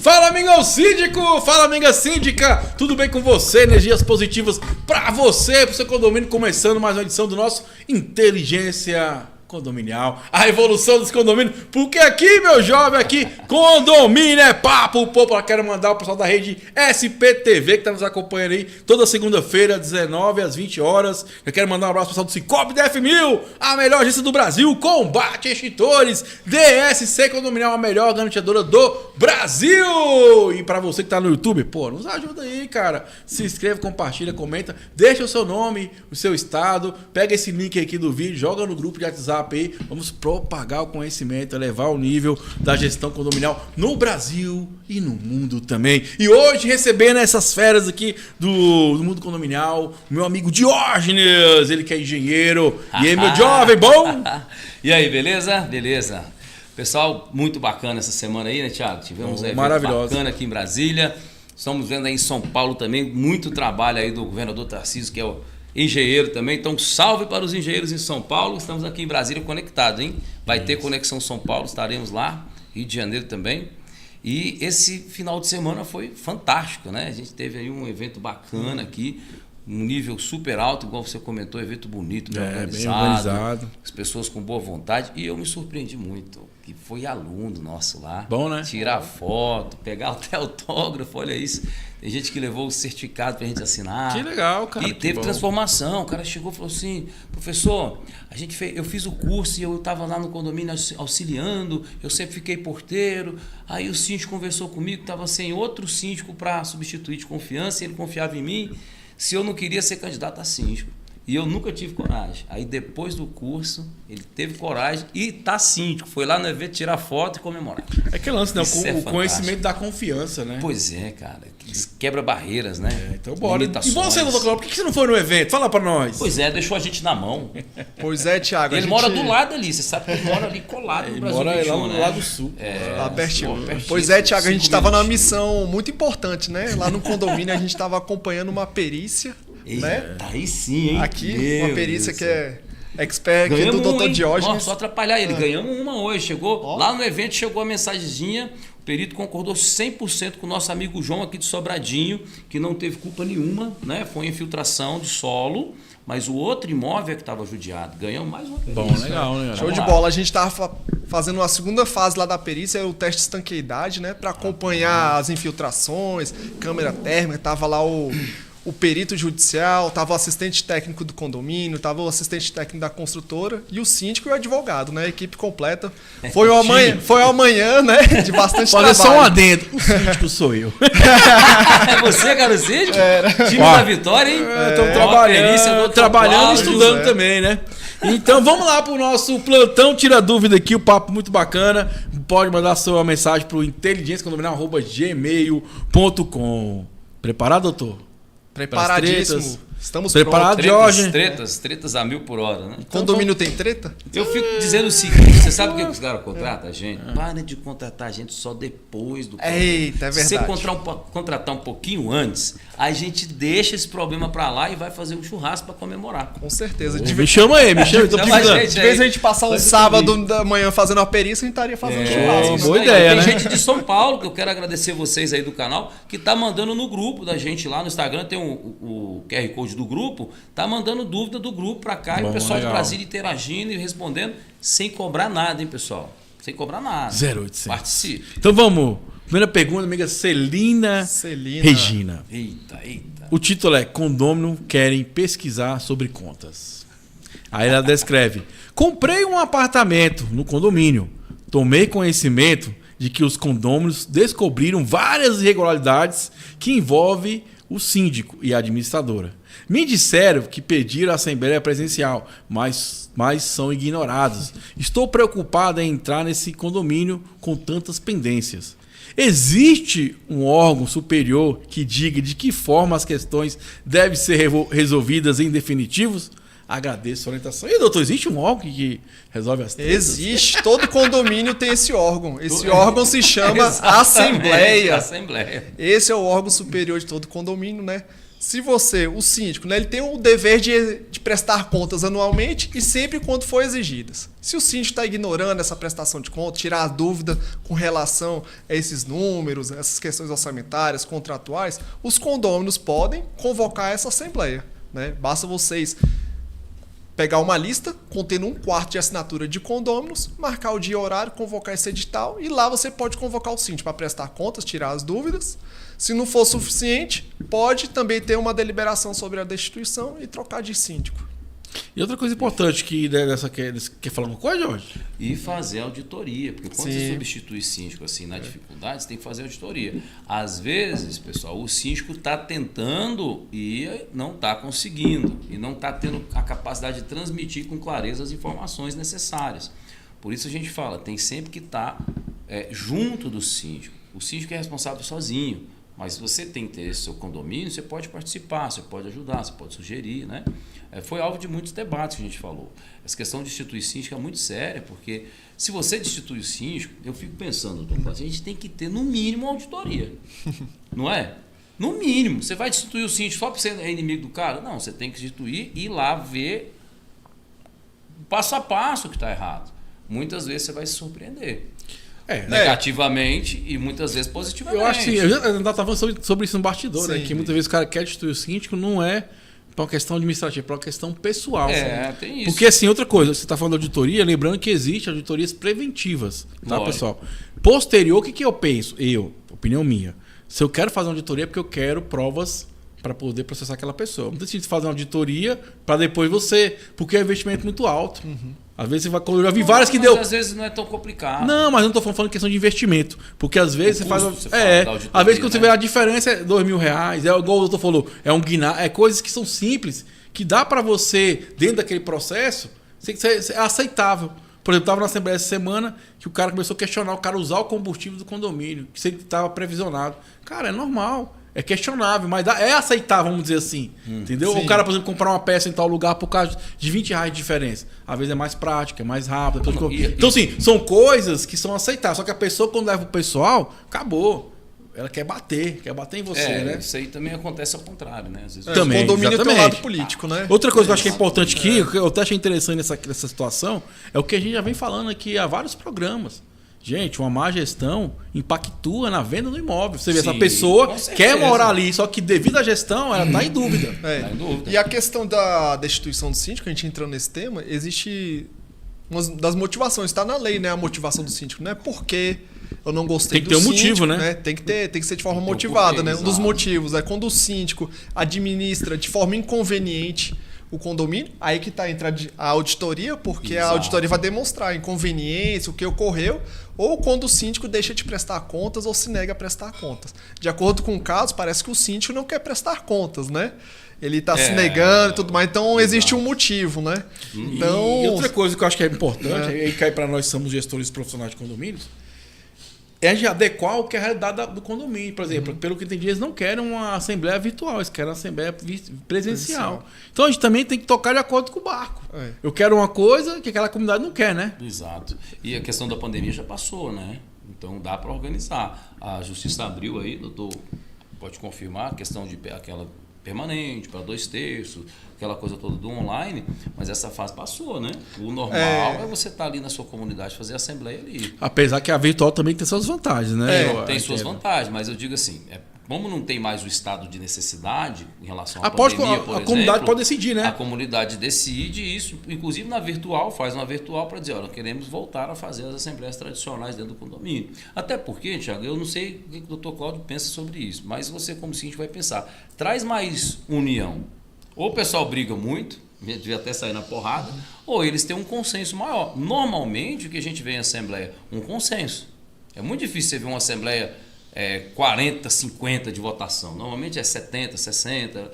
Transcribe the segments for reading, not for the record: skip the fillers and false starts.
Fala, amigão síndico! Fala, amiga síndica! Tudo bem com você? Energias positivas pra você, pro seu condomínio, começando mais uma edição do nosso Inteligência Condominial, a revolução dos condomínios, porque aqui, meu jovem, aqui, condomínio é papo, pô, eu quero mandar o pessoal da rede SPTV, que tá nos acompanhando aí, toda segunda-feira, 19 às 20 horas, eu quero mandar um abraço pro pessoal do Cicobi DF1000, a melhor agência do Brasil, combate extintores, DSC Condominial, a melhor garantiadora do Brasil, e pra você que tá no YouTube, pô, nos ajuda aí, cara, se inscreva, compartilha, comenta, deixa o seu nome, o seu estado, pega esse link aqui do vídeo, joga no grupo de WhatsApp aí, vamos propagar o conhecimento, elevar o nível da gestão condominial no Brasil e no mundo também. E hoje recebendo essas feras aqui do mundo condominial, meu amigo Diógenes, ele que é engenheiro. E aí, meu jovem, bom? E aí, beleza? Beleza. Pessoal, muito bacana essa semana aí, né, Thiago? Tivemos um evento bacana aqui em Brasília. Estamos vendo aí em São Paulo também, muito trabalho aí do governador Tarcísio, que é o engenheiro também, então salve para os engenheiros em São Paulo, estamos aqui em Brasília conectados, hein? Vai ter Conexão São Paulo, estaremos lá, Rio de Janeiro também. E esse final de semana foi fantástico, né? A gente teve aí um evento bacana aqui, um nível super alto, igual você comentou, evento bonito, bem organizado, as pessoas com boa vontade, e eu me surpreendi muito, que foi aluno nosso lá. Bom, né? Tirar foto, pegar até autógrafo, olha isso. Tem gente que levou o certificado pra gente assinar. Que legal, cara. E teve transformação. O cara chegou e falou assim: professor, eu fiz o curso e eu estava lá no condomínio auxiliando, eu sempre fiquei porteiro. Aí o síndico conversou comigo, estava sem outro síndico para substituir de confiança, e ele confiava em mim se eu não queria ser candidato a síndico. E eu nunca tive coragem. Aí depois do curso, ele teve coragem e tá síndico. Foi lá no evento tirar foto e comemorar. É que lance, né? O conhecimento da confiança, né? Pois é, cara. Quebra barreiras, né? Então bora. E você, doutor Cláudio, por que você não foi no evento? Fala pra nós. Pois é, deixou a gente na mão. Pois é, Thiago. Ele mora do lado ali, você sabe que ele mora ali colado no Brasil. Ele mora lá no lado sul. Lá pertinho. Pois é, Thiago, a gente estava numa missão muito importante, né? Lá no condomínio a gente estava acompanhando uma perícia. Eita, né? Aí sim, hein? Aqui, uma perícia que é expert aqui do Dr. Diógenes. Só atrapalhar ele. Ganhamos uma hoje. Chegou lá no evento, chegou a mensagenzinha. O perito concordou 100% com o nosso amigo João aqui de Sobradinho, que não teve culpa nenhuma, né? Foi infiltração de solo, mas o outro imóvel é que estava judiado. Ganhamos mais uma perícia. Bom, legal, né? Show de bola. A gente estava fazendo a segunda fase lá da perícia, o teste de estanqueidade, né? Para acompanhar as infiltrações, câmera térmica. Tava lá o perito judicial, estava o assistente técnico do condomínio, estava o assistente técnico da construtora e o síndico e o advogado, né? A equipe completa. Foi amanhã, né? De bastante trabalho. Só um adendo. O síndico sou eu. É você, cara, o síndico? Time da vitória, hein? Estamos trabalhando e estudando também, né? Então vamos lá pro nosso plantão Tira Dúvida aqui, o papo muito bacana. Pode mandar sua mensagem pro inteligenciacondominial@gmail.com. Preparado, doutor? Preparadíssimo. Estamos preparados, prontos. Tretas a 1000 por hora, né? Condomínio tem treta? Eu fico dizendo o seguinte, você sabe o que os caras contratam a gente? Para de contratar a gente só depois do problema. Eita, é verdade. Se você contratar um pouquinho antes, a gente deixa esse problema pra lá e vai fazer um churrasco pra comemorar. Com certeza. Me chama aí, me chama. De vez a gente passar um sábado da manhã fazendo uma perícia, a gente estaria fazendo churrasco. Boa ideia, né? Tem gente de São Paulo, que eu quero agradecer vocês aí do canal, que tá mandando no grupo da gente lá no Instagram, tem o QR Code do grupo, tá mandando dúvida do grupo pra cá. E o pessoal de Brasília interagindo e respondendo sem cobrar nada, hein, pessoal? Sem cobrar nada. 0800. Participe. Então vamos. Primeira pergunta, amiga Celina Regina. Eita. O título é: Condômino querem pesquisar sobre contas. Aí ela descreve: comprei um apartamento no condomínio. Tomei conhecimento de que os condôminos descobriram várias irregularidades que envolvem o síndico e a administradora. Me disseram que pediram a assembleia presencial, mas são ignorados. Estou preocupado em entrar nesse condomínio com tantas pendências. Existe um órgão superior que diga de que forma as questões devem ser resolvidas em definitivos? Agradeço a orientação. E, doutor, existe um órgão que resolve as tretas? Existe. Todo condomínio tem esse órgão. Esse órgão se chama Assembleia. Assembleia. Esse é o órgão superior de todo condomínio, né? o síndico, né, ele tem o dever de prestar contas anualmente e sempre quando for exigidas. Se o síndico está ignorando essa prestação de contas, tirar a dúvida com relação a esses números, essas questões orçamentárias, contratuais, os condôminos podem convocar essa assembleia, né? Basta vocês pegar uma lista contendo um quarto de assinatura de condôminos, marcar o dia e horário, convocar esse edital e lá você pode convocar o síndico para prestar contas, tirar as dúvidas. Se não for suficiente, pode também ter uma deliberação sobre a destituição e trocar de síndico. E outra coisa importante que dessa quer falar uma coisa, Jorge? E fazer auditoria, porque quando você substitui síndico assim na dificuldade, você tem que fazer auditoria. Às vezes, pessoal, o síndico está tentando e não está conseguindo, e não está tendo a capacidade de transmitir com clareza as informações necessárias. Por isso a gente fala, tem sempre que estar junto do síndico. O síndico é responsável sozinho. Mas se você tem interesse no seu condomínio, você pode participar, você pode ajudar, você pode sugerir, né? Foi alvo de muitos debates que a gente falou. Essa questão de instituir síndico é muito séria, porque se você destitui o síndico, eu fico pensando, a gente tem que ter no mínimo uma auditoria, não é? No mínimo, você vai destituir o síndico só porque você é inimigo do cara? Não, você tem que destituir e ir lá ver passo a passo o que está errado. Muitas vezes você vai se surpreender. Negativamente e muitas vezes positivamente. Eu acho que eu já estava falando sobre isso no bastidor, né? Que muitas vezes o cara quer destituir o síndico, não é para uma questão administrativa, é para uma questão pessoal. Tem isso. Porque assim, outra coisa, você está falando de auditoria, lembrando que existem auditorias preventivas, tá, pessoal? Posterior, o que eu penso? Opinião minha, se eu quero fazer uma auditoria é porque eu quero provas para poder processar aquela pessoa. Não tem sentido fazer uma auditoria para depois porque é um investimento muito alto. Às vezes você vai. Eu já vi várias que deu. Às vezes não é tão complicado. Não, mas eu não estou falando questão de investimento. Porque às vezes você faz. Às vezes quando você vê a diferença é R$2.000. É igual o doutor falou. É um guinar. É coisas que são simples. Que dá para você, dentro daquele processo, é aceitável. Por exemplo, eu estava na Assembleia essa semana que o cara começou a questionar o cara usar o combustível do condomínio. Que sempre estava previsionado. Cara, é normal. É questionável, mas é aceitável, vamos dizer assim. Entendeu? Sim. O cara, por exemplo, comprar uma peça em tal lugar por causa de R$20 de diferença. Às vezes é mais prática, é mais rápido. Então, assim, são coisas que são aceitáveis. Só que a pessoa, quando leva pro pessoal, acabou. Ela quer bater em você, né? Isso aí também acontece ao contrário, né? Às vezes também, o condomínio tem um lado político, né? Outra coisa que eu acho que é importante aqui, que eu até achei interessante nessa situação, é o que a gente já vem falando aqui há vários programas. Gente, uma má gestão impactua na venda do imóvel. Você vê, essa pessoa quer morar ali, só que devido à gestão, ela está em dúvida. Tá em dúvida. E a questão da destituição do síndico, a gente entrando nesse tema, existe uma das motivações, está na lei, né? A motivação do síndico, né? Porque eu não gostei do síndico. Tem que ter um motivo, né? Tem que ser de forma motivada, né? Um dos motivos é quando o síndico administra de forma inconveniente o condomínio, aí que entra a auditoria, porque a auditoria vai demonstrar a inconveniência, o que ocorreu, ou quando o síndico deixa de prestar contas ou se nega a prestar contas. De acordo com o caso, parece que o síndico não quer prestar contas, né? Ele está se negando e tudo mais, então existe um motivo, né? Então, e outra coisa que eu acho que é importante, aí cai para nós somos gestores profissionais de condomínios, é a gente adequar o que é a realidade do condomínio. Por exemplo, pelo que eu entendi, eles não querem uma assembleia virtual, eles querem uma assembleia presencial. Então a gente também tem que tocar de acordo com o barco. Eu quero uma coisa que aquela comunidade não quer, né? Exato. E a questão da pandemia já passou, né? Então dá para organizar. A Justiça abriu aí, doutor, pode confirmar, a questão de aquela permanente, para 2/3, aquela coisa toda do online, mas essa fase passou, né? O normal é você estar ali na sua comunidade, fazer a assembleia ali. Apesar que a virtual também tem suas vantagens, né? Tem suas vantagens, mas eu digo assim, como não tem mais o estado de necessidade em relação à pandemia, por exemplo, a comunidade pode decidir, né? A comunidade decide isso, inclusive na virtual, faz uma virtual para dizer, olha, queremos voltar a fazer as assembleias tradicionais dentro do condomínio. Até porque, Thiago, eu não sei o que o doutor Cláudio pensa sobre isso, mas você, como síndico, vai pensar, traz mais união. Ou o pessoal briga muito, devia até sair na porrada, ou eles têm um consenso maior. Normalmente, o que a gente vê em assembleia? Um consenso. É muito difícil você ver uma assembleia 40, 50 de votação. Normalmente é 70, 60.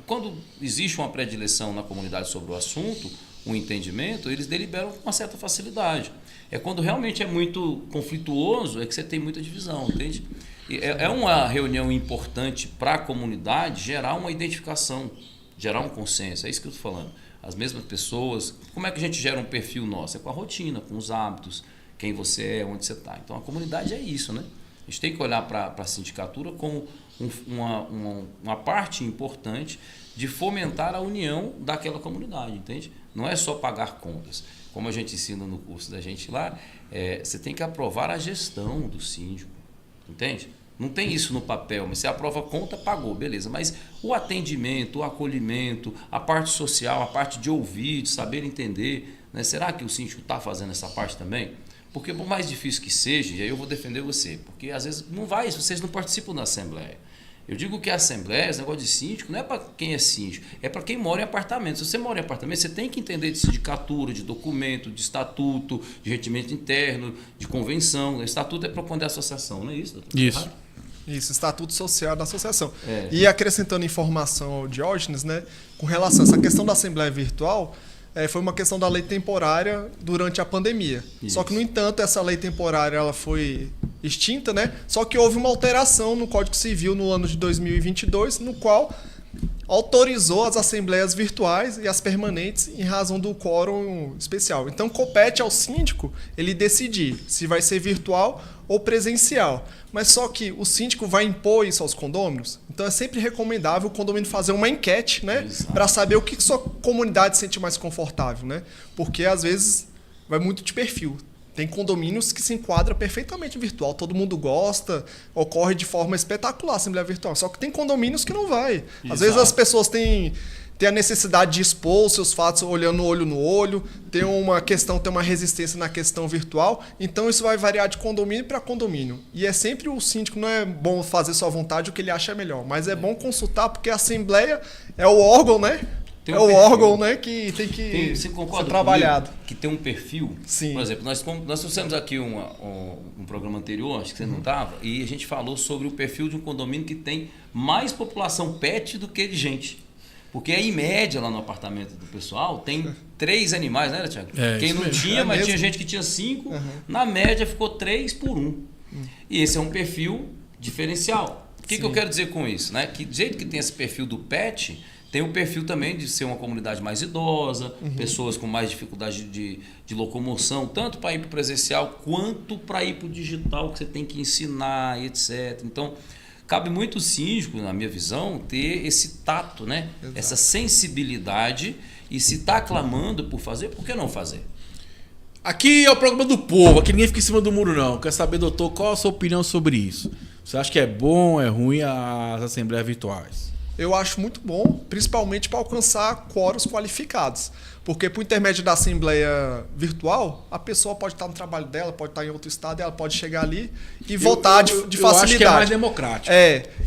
Quando existe uma predileção na comunidade sobre o assunto, um entendimento, eles deliberam com uma certa facilidade. É quando realmente é muito conflituoso, é que você tem muita divisão, entende? É uma reunião importante para a comunidade gerar uma identificação, gerar um consenso. É isso que eu estou falando. As mesmas pessoas. Como é que a gente gera um perfil nosso? É com a rotina, com os hábitos, quem você é, onde você está. Então a comunidade é isso, né? A gente tem que olhar para a sindicatura como uma parte importante de fomentar a união daquela comunidade, entende? Não é só pagar contas. Como a gente ensina no curso da gente lá, você tem que aprovar a gestão do síndico, entende? Não tem isso no papel, mas você aprova a conta, pagou, beleza. Mas o atendimento, o acolhimento, a parte social, a parte de ouvir, de saber entender, né? Será que o síndico está fazendo essa parte também? Porque por mais difícil que seja, e aí eu vou defender você, porque às vezes não vai, vocês não participam da assembleia. Eu digo que a assembleia, esse negócio de síndico, não é para quem é síndico, é para quem mora em apartamento. Se você mora em apartamento, você tem que entender de sindicatura, de documento, de estatuto, de regimento interno, de convenção. O estatuto é para quando é associação, não é isso, doutor? Isso. Isso, estatuto social da associação. E acrescentando informação ao Diógenes, né, com relação a essa questão da assembleia virtual, foi uma questão da lei temporária durante a pandemia. Isso. Só que, no entanto, essa lei temporária ela foi extinta, né? Só que houve uma alteração no Código Civil no ano de 2022, no qual autorizou as assembleias virtuais e as permanentes em razão do quórum especial. Então, compete ao síndico ele decidir se vai ser virtual ou presencial. Mas só que o síndico vai impor isso aos condôminos. Então, é sempre recomendável o condomínio fazer uma enquete, né, para saber o que sua comunidade sente mais confortável, né? Porque, às vezes, vai muito de perfil. Tem condomínios que se enquadra perfeitamente virtual, todo mundo gosta, ocorre de forma espetacular a assembleia virtual. Só que tem condomínios que não vai. Às vezes as pessoas têm a necessidade de expor os seus fatos olhando olho no olho, tem uma resistência na questão virtual, então isso vai variar de condomínio para condomínio. E é sempre o síndico, não é bom fazer sua vontade o que ele acha melhor, mas é bom consultar, porque a assembleia é o órgão, né? É o órgão, né, que tem que ser trabalhado. Que tem um perfil. Sim. Por exemplo, nós trouxemos aqui um programa anterior, acho que você não estava, e a gente falou sobre o perfil de um condomínio que tem mais população pet do que de gente. Porque em média lá no apartamento do pessoal tem 3 animais, né, Thiago? Quem não tinha, mas tinha gente que tinha 5, na média ficou 3 por 1. E esse é um perfil diferencial. O que eu quero dizer com isso? Né? Que do jeito que tem esse perfil do pet, tem o perfil também de ser uma comunidade mais idosa, pessoas com mais dificuldade de locomoção, tanto para ir para o presencial quanto para ir para o digital, que você tem que ensinar e etc. Então, cabe muito o síndico, na minha visão, ter esse tato, né? Essa sensibilidade, e se está clamando por fazer, por que não fazer? Aqui é o programa do povo, aqui ninguém fica em cima do muro, não. Quer saber, doutor, qual a sua opinião sobre isso? Você acha que é bom, é ruim as assembleias virtuais? Eu acho muito bom, principalmente para alcançar quóruns qualificados. Porque, por intermédio da assembleia virtual, a pessoa pode estar no trabalho dela, pode estar em outro estado, e ela pode chegar ali e votar de facilidade. Eu acho que é mais democrático.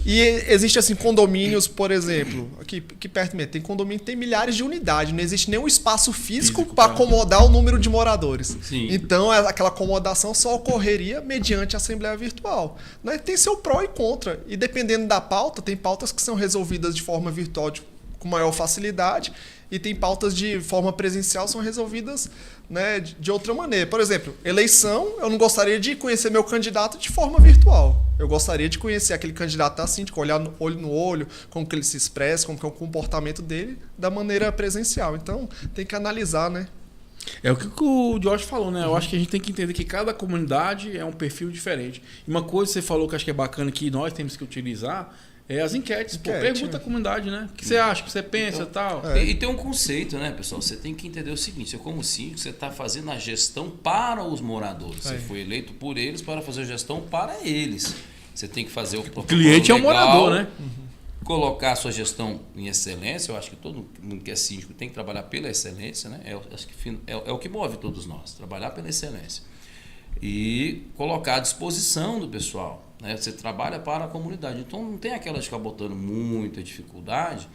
E existe assim condomínios, por exemplo, aqui perto mesmo, tem condomínio que tem milhares de unidades, não existe nenhum espaço físico para acomodar o número de moradores. Sim. Então, aquela acomodação só ocorreria mediante a assembleia virtual. Né? Tem seu pró e contra. E dependendo da pauta, tem pautas que são resolvidas de forma virtual com maior facilidade, e tem pautas de forma presencial são resolvidas, né, de outra maneira. Por exemplo, eleição, eu não gostaria de conhecer meu candidato de forma virtual. Eu gostaria de conhecer aquele candidato assim, de olhar olho no olho, como que ele se expressa, como que é o comportamento dele, da maneira presencial. Então, tem que analisar, né? É o que o Jorge falou, né? Eu acho que a gente tem que entender que cada comunidade é um perfil diferente. E uma coisa que você falou que acho que é bacana que nós temos que utilizar é as enquetes. Pergunta à comunidade, né? O que você acha, o que você pensa e tal. E tem um conceito, né, pessoal? Você tem que entender o seguinte: você, como síndico, você está fazendo a gestão para os moradores. Você foi eleito por eles para fazer a gestão para eles. Você tem que fazer o cliente é o morador, né? Colocar a sua gestão em excelência. Eu acho que todo mundo que é síndico tem que trabalhar pela excelência, né? Acho que é o que move todos nós, trabalhar pela excelência. E colocar à disposição do pessoal. Né? Você trabalha para a comunidade. Então não tem aquela de ficar botando muita dificuldade,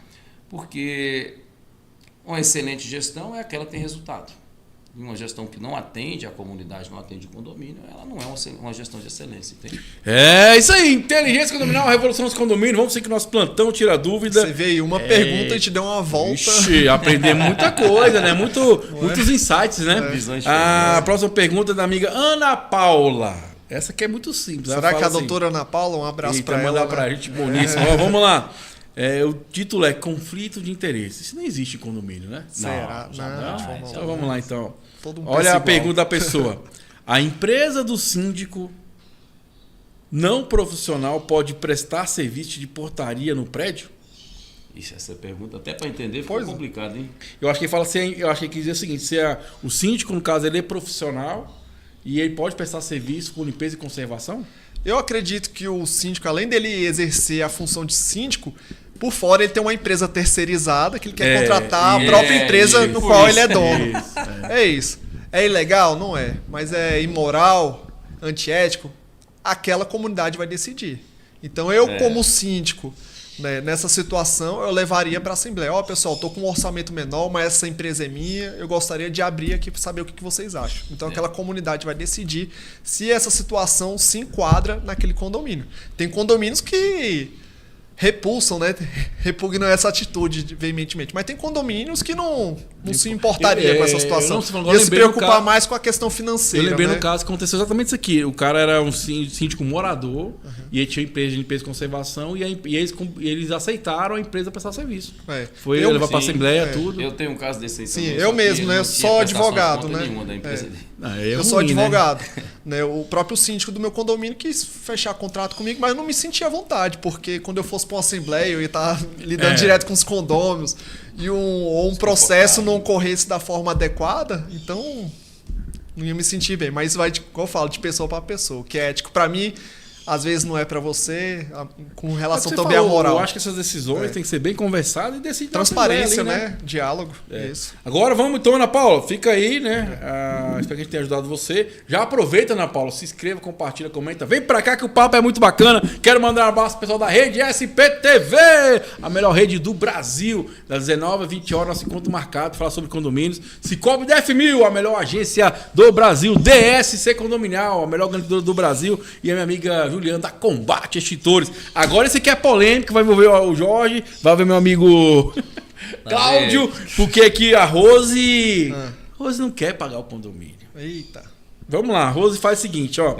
porque uma excelente gestão é aquela que tem resultado. E uma gestão que não atende a comunidade, não atende o condomínio, ela não é uma gestão de excelência, entende? É isso aí, inteligência condominial, revolução dos condomínios. Vamos seguir nosso plantão, tira dúvida. Você veio uma pergunta e te deu uma volta. Ixi, aprender muita coisa, né? Muitos insights, né? A próxima pergunta é da amiga Ana Paula. Essa aqui é muito simples. Será que a doutora Ana Paula, um abraço para ela? Mandar pra gente boníssimo. Vamos lá. O título é Conflito de Interesse. Isso não existe em condomínio, né? Será? Não. Então vamos lá, então. Olha a pergunta da pessoa. A empresa do síndico não profissional pode prestar serviço de portaria no prédio? Ixi, essa pergunta, até para entender, ficou complicado, hein? Eu acho que ele fala assim, eu acho que ele quis dizer o seguinte, se o síndico, no caso, ele é profissional e ele pode prestar serviço com limpeza e conservação? Eu acredito que o síndico, além dele exercer a função de síndico, por fora ele tem uma empresa terceirizada que ele quer contratar a própria empresa no qual ele é dono. É isso. É ilegal? Não é. Mas é imoral, antiético? Aquela comunidade vai decidir. Então eu, como síndico, né, nessa situação, eu levaria para a Assembleia. Ó, pessoal, estou com um orçamento menor, mas essa empresa é minha, eu gostaria de abrir aqui para saber o que vocês acham. Então aquela comunidade vai decidir se essa situação se enquadra naquele condomínio. Tem condomínios que repulsam, né? Repugnam essa atitude veementemente. Mas tem condomínios que não se importaria com essa situação. Ia se preocupar mais com a questão financeira. Eu lembrei no caso que aconteceu exatamente isso aqui. O cara era um síndico morador e ele tinha empresa de limpeza e conservação e eles aceitaram a empresa prestar serviço. Foi levar para a Assembleia, tudo. Eu tenho um caso desse aí também. Sim, eu mesmo, né? Eu sou advogado, né? Eu sou advogado. Né? O próprio síndico do meu condomínio quis fechar contrato comigo, mas eu não me sentia à vontade, porque quando eu fosse para uma Assembleia eu ia estar lidando direto com os condôminos e um processo não ocorresse da forma adequada, então não ia me sentir bem. Mas vai, como eu falo, de pessoa para pessoa. O que é ético para mim, às vezes não é para você, com relação também à moral. Eu acho que essas decisões têm que ser bem conversadas e decididas. Transparência, ali, né? Diálogo. Isso. Agora vamos então, Ana Paula, fica aí, né? Espero que a gente tenha ajudado você. Já aproveita, Ana Paula, se inscreva, compartilha, comenta. Vem pra cá que o papo é muito bacana. Quero mandar um abraço pro pessoal da rede SPTV, a melhor rede do Brasil. Das 19 às 20 horas, nosso encontro marcado, falar sobre condomínios. Cicobi DF1000, a melhor agência do Brasil. DSC Condominial, a melhor organizadora do Brasil. E a minha amiga Juliana da Combate Extintores. Agora esse aqui é polêmico, vai envolver o Jorge, vai ver meu amigo Cláudio, porque aqui a Rose não quer pagar o condomínio. Eita. Vamos lá, a Rose faz o seguinte, ó.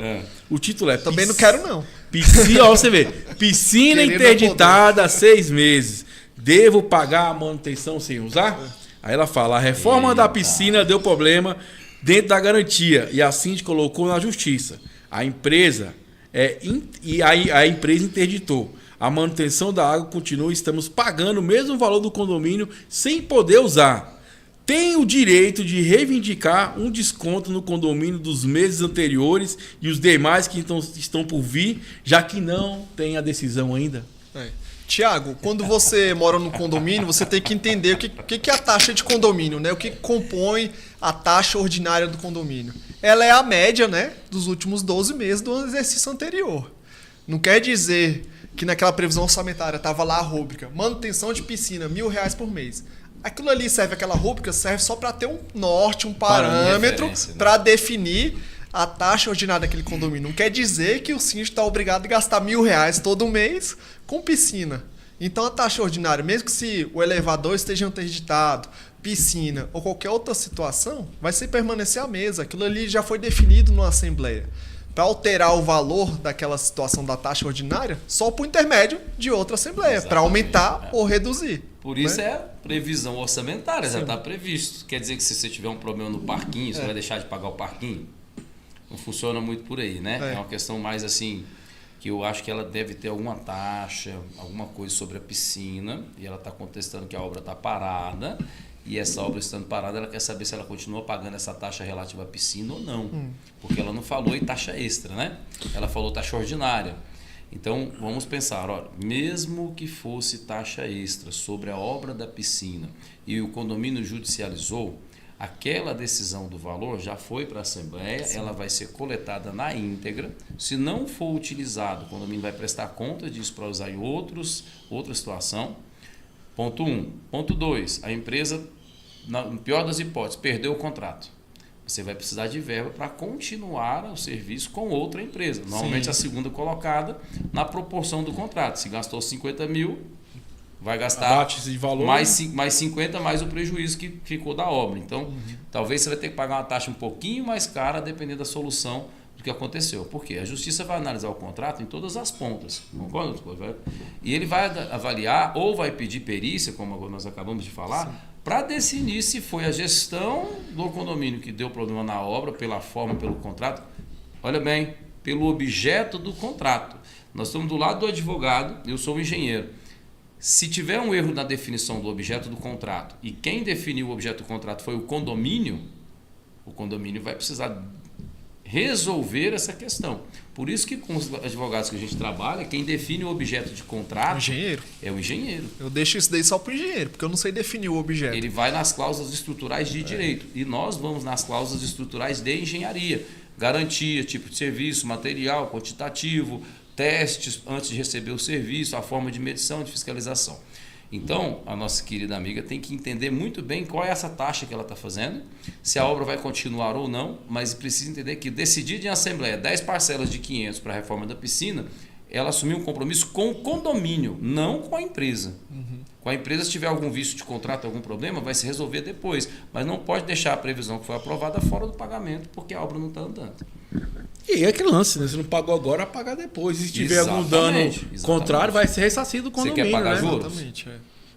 O título é... Também não quero, não. Piscina, ó, você vê. Piscina interditada há 6 meses. Devo pagar a manutenção sem usar? Aí ela fala, a reforma da piscina deu problema dentro da garantia e a síndica colocou na justiça. A empresa a empresa interditou. A manutenção da água continua, estamos pagando o mesmo valor do condomínio sem poder usar. Tem o direito de reivindicar um desconto no condomínio dos meses anteriores e os demais que estão por vir, já que não tem a decisão ainda. Tiago, quando você mora no condomínio, você tem que entender o que é a taxa de condomínio, né? O que compõe a taxa ordinária do condomínio. Ela é a média, né, dos últimos 12 meses do exercício anterior. Não quer dizer que naquela previsão orçamentária estava lá a rúbrica, manutenção de piscina, R$1.000 por mês. Aquilo ali serve, aquela rúbrica serve só para ter um norte, um parâmetro para definir a taxa ordinária daquele condomínio. Não quer dizer que o síndico está obrigado a gastar R$1.000 todo mês com piscina. Então a taxa ordinária, mesmo que se o elevador esteja interditado, piscina ou qualquer outra situação, vai ser permanecer a mesma. Aquilo ali já foi definido numa assembleia. Para alterar o valor daquela situação da taxa ordinária, só por intermédio de outra assembleia, para aumentar ou reduzir. Por isso é previsão orçamentária, já está previsto. Quer dizer que se você tiver um problema no parquinho, você vai deixar de pagar o parquinho? Não funciona muito por aí, né? É uma questão mais assim, que eu acho que ela deve ter alguma taxa, alguma coisa sobre a piscina, e ela está contestando que a obra está parada, e essa obra estando parada, ela quer saber se ela continua pagando essa taxa relativa à piscina ou não. Porque ela não falou em taxa extra, né? Ela falou taxa ordinária. Então, vamos pensar, ó, mesmo que fosse taxa extra sobre a obra da piscina e o condomínio judicializou, aquela decisão do valor já foi para a Assembleia, ela vai ser coletada na íntegra. Se não for utilizado, o condomínio vai prestar conta disso para usar em outra situação. Ponto 1. Ponto 2. A empresa, no pior das hipóteses, perdeu o contrato. Você vai precisar de verba para continuar o serviço com outra empresa. Normalmente a segunda colocada na proporção do contrato. Se gastou 50 mil, vai gastar de valor, mais 50 mais o prejuízo que ficou da obra. Então, talvez você vai ter que pagar uma taxa um pouquinho mais cara, dependendo da solução do que aconteceu. Por quê? A justiça vai analisar o contrato em todas as pontas. Concorda? E ele vai avaliar ou vai pedir perícia, como nós acabamos de falar, para definir se foi a gestão do condomínio que deu problema na obra, pela forma, pelo contrato. Olha bem, pelo objeto do contrato. Nós estamos do lado do advogado, eu sou o engenheiro. Se tiver um erro na definição do objeto do contrato e quem definiu o objeto do contrato foi o condomínio vai precisar resolver essa questão. Por isso que com os advogados que a gente trabalha, quem define o objeto de contrato é o engenheiro. Eu deixo isso daí só para o engenheiro, porque eu não sei definir o objeto. Ele vai nas cláusulas estruturais de direito e nós vamos nas cláusulas estruturais de engenharia. Garantia, tipo de serviço, material, quantitativo, testes antes de receber o serviço, a forma de medição, de fiscalização. Então, a nossa querida amiga tem que entender muito bem qual é essa taxa que ela está fazendo, se a obra vai continuar ou não, mas precisa entender que decidir em assembleia 10 parcelas de 500 para a reforma da piscina, ela assumiu um compromisso com o condomínio, não com a empresa. Com a empresa, se tiver algum vício de contrato, algum problema, vai se resolver depois, mas não pode deixar a previsão que foi aprovada fora do pagamento, porque a obra não está andando. E é aquele lance, né? Se não pagou agora, vai pagar depois. E se tiver algum dano contrário, vai ser ressarcido o condomínio. Você quer pagar né? juros? Exatamente,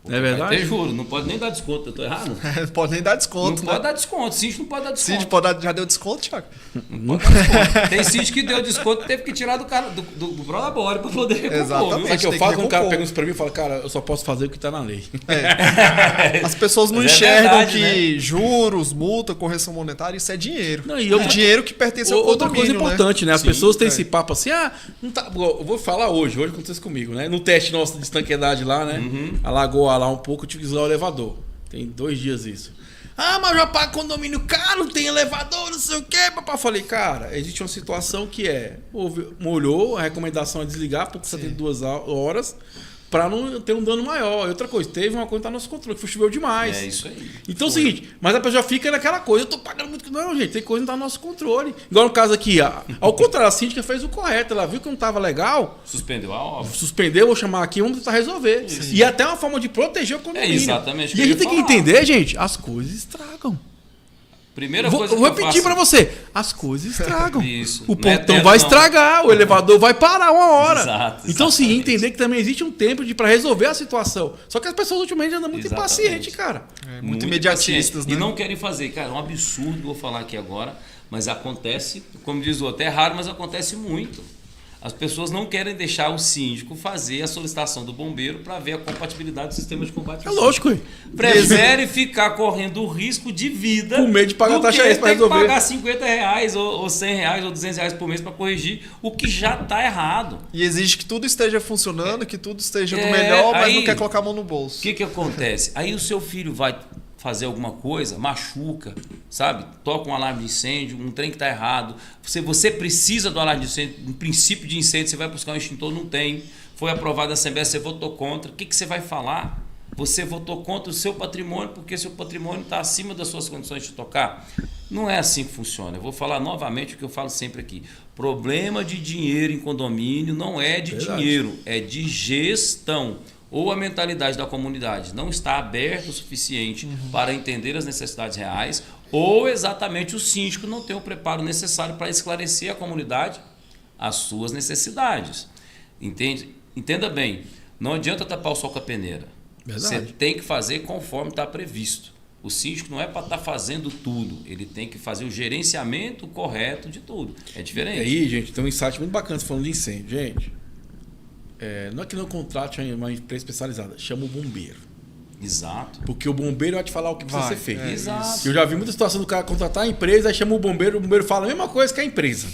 É verdade? Vai ter juros, não pode nem dar desconto, eu tô errado? Não pode nem dar desconto, Não pode dar desconto, síndico não pode dar desconto. Síndico já deu desconto, Thiago? Não pode dar desconto. Tem síndico que deu desconto, teve que tirar do cara do prolabore para poder recompor. Exatamente. Sabe o que eu faço quando o cara pega isso pra mim e fala, cara, eu só posso fazer o que tá na lei. As pessoas não enxergam que juros, multa, correção monetária, isso é dinheiro. Não, e dinheiro que pertence ao outra condomínio, coisa importante, né? As Sim, pessoas têm esse papo assim, não tá. Eu vou falar hoje acontece comigo, né? No teste nosso de estanqueidade lá, né? Alagou lá um pouco, eu tive que usar o elevador. Tem 2 dias isso. Mas eu já pago condomínio caro, tem elevador, não sei o quê. Papai, falei, cara, existe uma situação que molhou, a recomendação é desligar, porque você tem 2 horas, para não ter um dano maior. E outra coisa, teve uma coisa que tá no nosso controle, que choveu demais. É isso aí. Então é o seguinte, mas a pessoa fica naquela coisa, eu tô pagando muito. Não, gente, tem coisa que não tá no nosso controle. Igual no caso aqui, ao contrário, a síndica fez o correto, ela viu que não tava legal. Suspendeu a obra. Suspendeu, vou chamar aqui, vamos tentar resolver. Sim. E até uma forma de proteger o condomínio. Exatamente. E a gente tem que entender, gente, as coisas estragam. Primeira coisa vou repetir para você. As coisas estragam. Isso. O portão vai estragar, o elevador vai parar uma hora. Exato, então, sim, entender que também existe um tempo para resolver a situação. Só que as pessoas ultimamente andam muito impacientes, cara. Muito imediatistas, né? E não querem fazer. Cara, é um absurdo, vou falar aqui agora, mas acontece, como diz o outro, é raro, mas acontece muito. As pessoas não querem deixar o síndico fazer a solicitação do bombeiro para ver a compatibilidade do sistema de combate. É lógico, hein? Prefere ficar correndo o risco de vida. Com medo de pagar taxa extra para resolver. Tem que pagar R$50 ou R$100 ou R$200 por mês para corrigir o que já está errado. E exige que tudo esteja funcionando, que tudo esteja do melhor, mas não quer colocar a mão no bolso. O que acontece? Aí o seu filho vai fazer alguma coisa, machuca, sabe? Toca um alarme de incêndio, um trem que está errado. Você precisa do alarme de incêndio, um princípio de incêndio, você vai buscar um extintor, não tem. Foi aprovado na Assembleia, você votou contra. O que você vai falar? Você votou contra o seu patrimônio porque seu patrimônio está acima das suas condições de tocar. Não é assim que funciona. Eu vou falar novamente o que eu falo sempre aqui. Problema de dinheiro em condomínio não é de dinheiro, é de gestão. Ou a mentalidade da comunidade não está aberta o suficiente para entender as necessidades reais, ou exatamente o síndico não tem o preparo necessário para esclarecer à comunidade as suas necessidades. Entende? Entenda bem, não adianta tapar o sol com a peneira. Você tem que fazer conforme está previsto. O síndico não é para estar fazendo tudo, ele tem que fazer o gerenciamento correto de tudo. É diferente. E aí, gente, tem um insight muito bacana falando de incêndio. Gente, não é que não contrate uma empresa especializada, chama o bombeiro. Exato. Porque o bombeiro vai te falar o que precisa ser feito. Exato. Eu já vi muita situação do cara contratar a empresa, aí chama o bombeiro fala a mesma coisa que a empresa.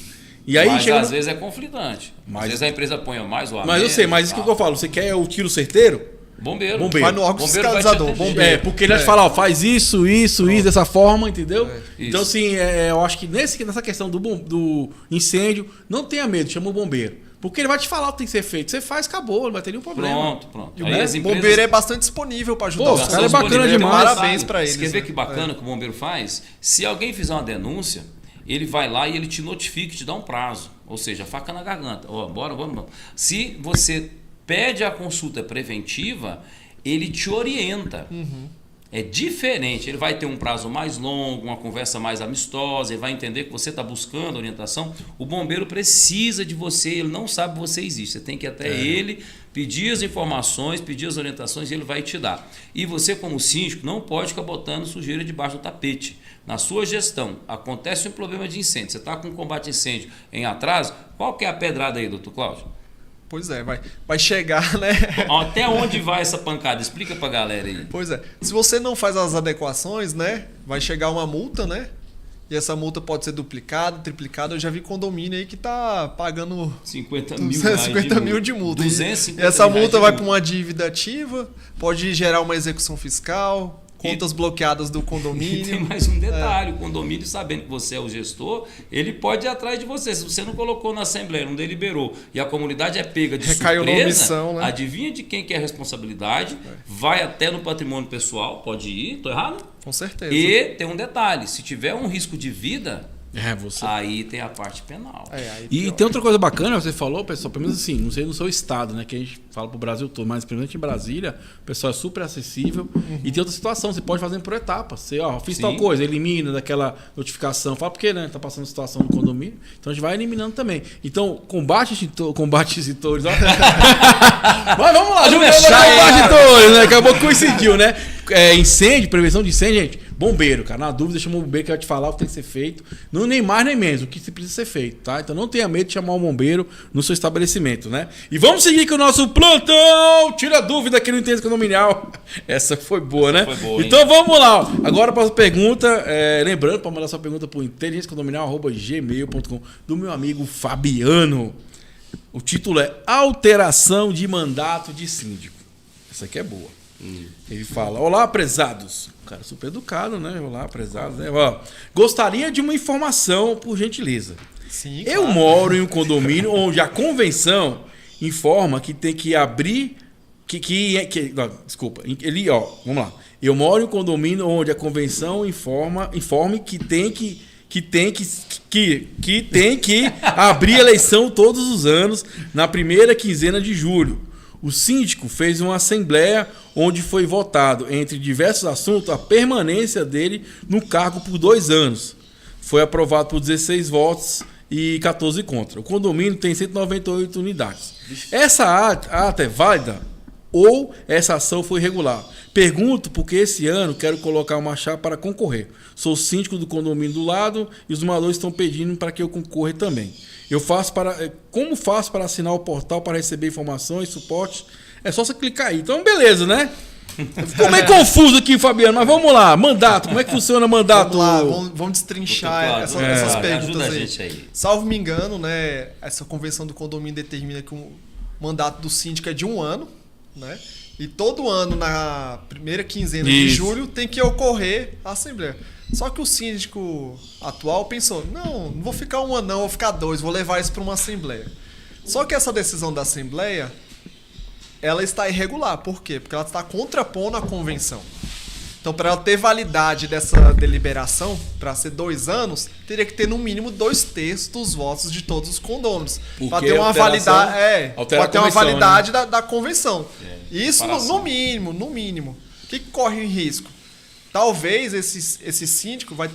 E aí mas às vezes é conflitante. Às vezes a empresa põe mais ou a menos. Mas eu sei, mas isso que eu falo, você quer o tiro certeiro? Bombeiro. Vai no órgão fiscalizador. Porque ele vai te falar, faz isso, dessa forma, entendeu? Então, assim, eu acho que nessa questão do incêndio, não tenha medo, chama o bombeiro. Porque ele vai te falar o que tem que ser feito. Você faz, acabou, não vai ter nenhum problema. Pronto. E o bombeiro é bastante disponível para ajudar. Os caras é bacana demais. Parabéns para eles. Você quer ver que bacana que o bombeiro faz? Se alguém fizer uma denúncia, ele vai lá e ele te notifica, te dá um prazo. Ou seja, faca na garganta. Vamos. Se você pede a consulta preventiva, ele te orienta. É diferente, ele vai ter um prazo mais longo, uma conversa mais amistosa, ele vai entender que você está buscando orientação. O bombeiro precisa de você, ele não sabe que você existe. Você tem que ir até ele, pedir as informações, pedir as orientações e ele vai te dar. E você, como síndico, não pode ficar botando sujeira debaixo do tapete. na sua gestão, acontece um problema de incêndio, você está com um combate a incêndio em atraso, qual que é a pedrada aí, doutor Cláudio? Pois é, vai chegar, né? Até onde vai essa pancada? Explica pra galera aí. Pois é, se você não faz as adequações, né, vai chegar uma multa, né? E essa multa pode ser duplicada, triplicada. Eu já vi condomínio aí que tá pagando 50 mil de multa. 250 e essa multa vai para uma dívida ativa, pode gerar uma execução fiscal, contas bloqueadas do condomínio. E tem mais um detalhe, o condomínio, sabendo que você é o gestor, ele pode ir atrás de você. Se você não colocou na assembleia, não deliberou, e a comunidade é pega de Recaiu surpresa, omissão, né? Adivinha de quem que é a responsabilidade, vai até no patrimônio pessoal, pode ir, tô errado? Com certeza. E tem um detalhe, se tiver um risco de vida... você... Aí tem a parte penal. E tem outra coisa bacana, você falou, pessoal, pelo menos assim, não sei no seu estado, né? Que a gente fala pro Brasil todo, mas principalmente em Brasília, o pessoal é super acessível. E tem outra situação, você pode fazer por etapas. Você, fiz tal coisa, elimina daquela notificação. Fala porque, né? Tá passando situação no condomínio. Então a gente vai eliminando também. Então, combate extintores, ó. Mas vamos lá, combate extintores, né? Acabou que coincidiu, né? Incêndio, prevenção de incêndio, gente. Bombeiro, cara. Na dúvida, chama o bombeiro que vai te falar o que tem que ser feito. Não nem mais nem menos, o que precisa ser feito, tá? Então não tenha medo de chamar o bombeiro no seu estabelecimento, né? E vamos seguir com o nosso plantão. Tira dúvida aqui no Inteligência Condominial. Essa foi boa, né? Foi boa, então vamos lá. Agora para a pergunta, lembrando, para mandar sua pergunta para o inteligenciacondominial@gmail.com do meu amigo Fabiano. O título é Alteração de Mandato de Síndico. Essa aqui é boa. Ele fala: olá, prezados. O cara super educado, né? Olá, prezados. Né? Gostaria de uma informação, por gentileza. Sim, eu moro em um condomínio onde a convenção informa que tem que abrir. Desculpa. Vamos lá. Eu moro em um condomínio onde a convenção informe que tem que abrir eleição todos os anos na primeira quinzena de julho. O síndico fez uma assembleia onde foi votado, entre diversos assuntos, a permanência dele no cargo por 2 anos. Foi aprovado por 16 votos e 14 contra. O condomínio tem 198 unidades. Essa ata é válida ou essa ação foi irregular? Pergunto porque esse ano quero colocar uma chapa para concorrer. Sou síndico do condomínio do lado e os moradores estão pedindo para que eu concorra também. Como faço para assinar o portal para receber informações, suporte? É só você clicar aí. Então, beleza, né? Ficou meio confuso aqui, Fabiano, mas vamos lá. Mandato, como é que funciona o mandato? Vamos destrinchar essas perguntas ajuda aí. A gente aí. Salvo me engano, né, essa convenção do condomínio determina que o mandato do síndico é de 1 ano, né? E todo ano, na primeira quinzena de julho, tem que ocorrer a assembleia. Só que o síndico atual pensou, não vou ficar 1 ano não, vou ficar 2, vou levar isso para uma assembleia. Só que essa decisão da assembleia, ela está irregular. Por quê? Porque ela está contrapondo a convenção. Então, para ela ter validade dessa deliberação, para ser 2 anos, teria que ter no mínimo 2/3 dos votos de todos os condôminos. Para ter uma validade, para ter uma validade, né, da convenção. Isso no mínimo. O que corre em risco? Talvez esse síndico vai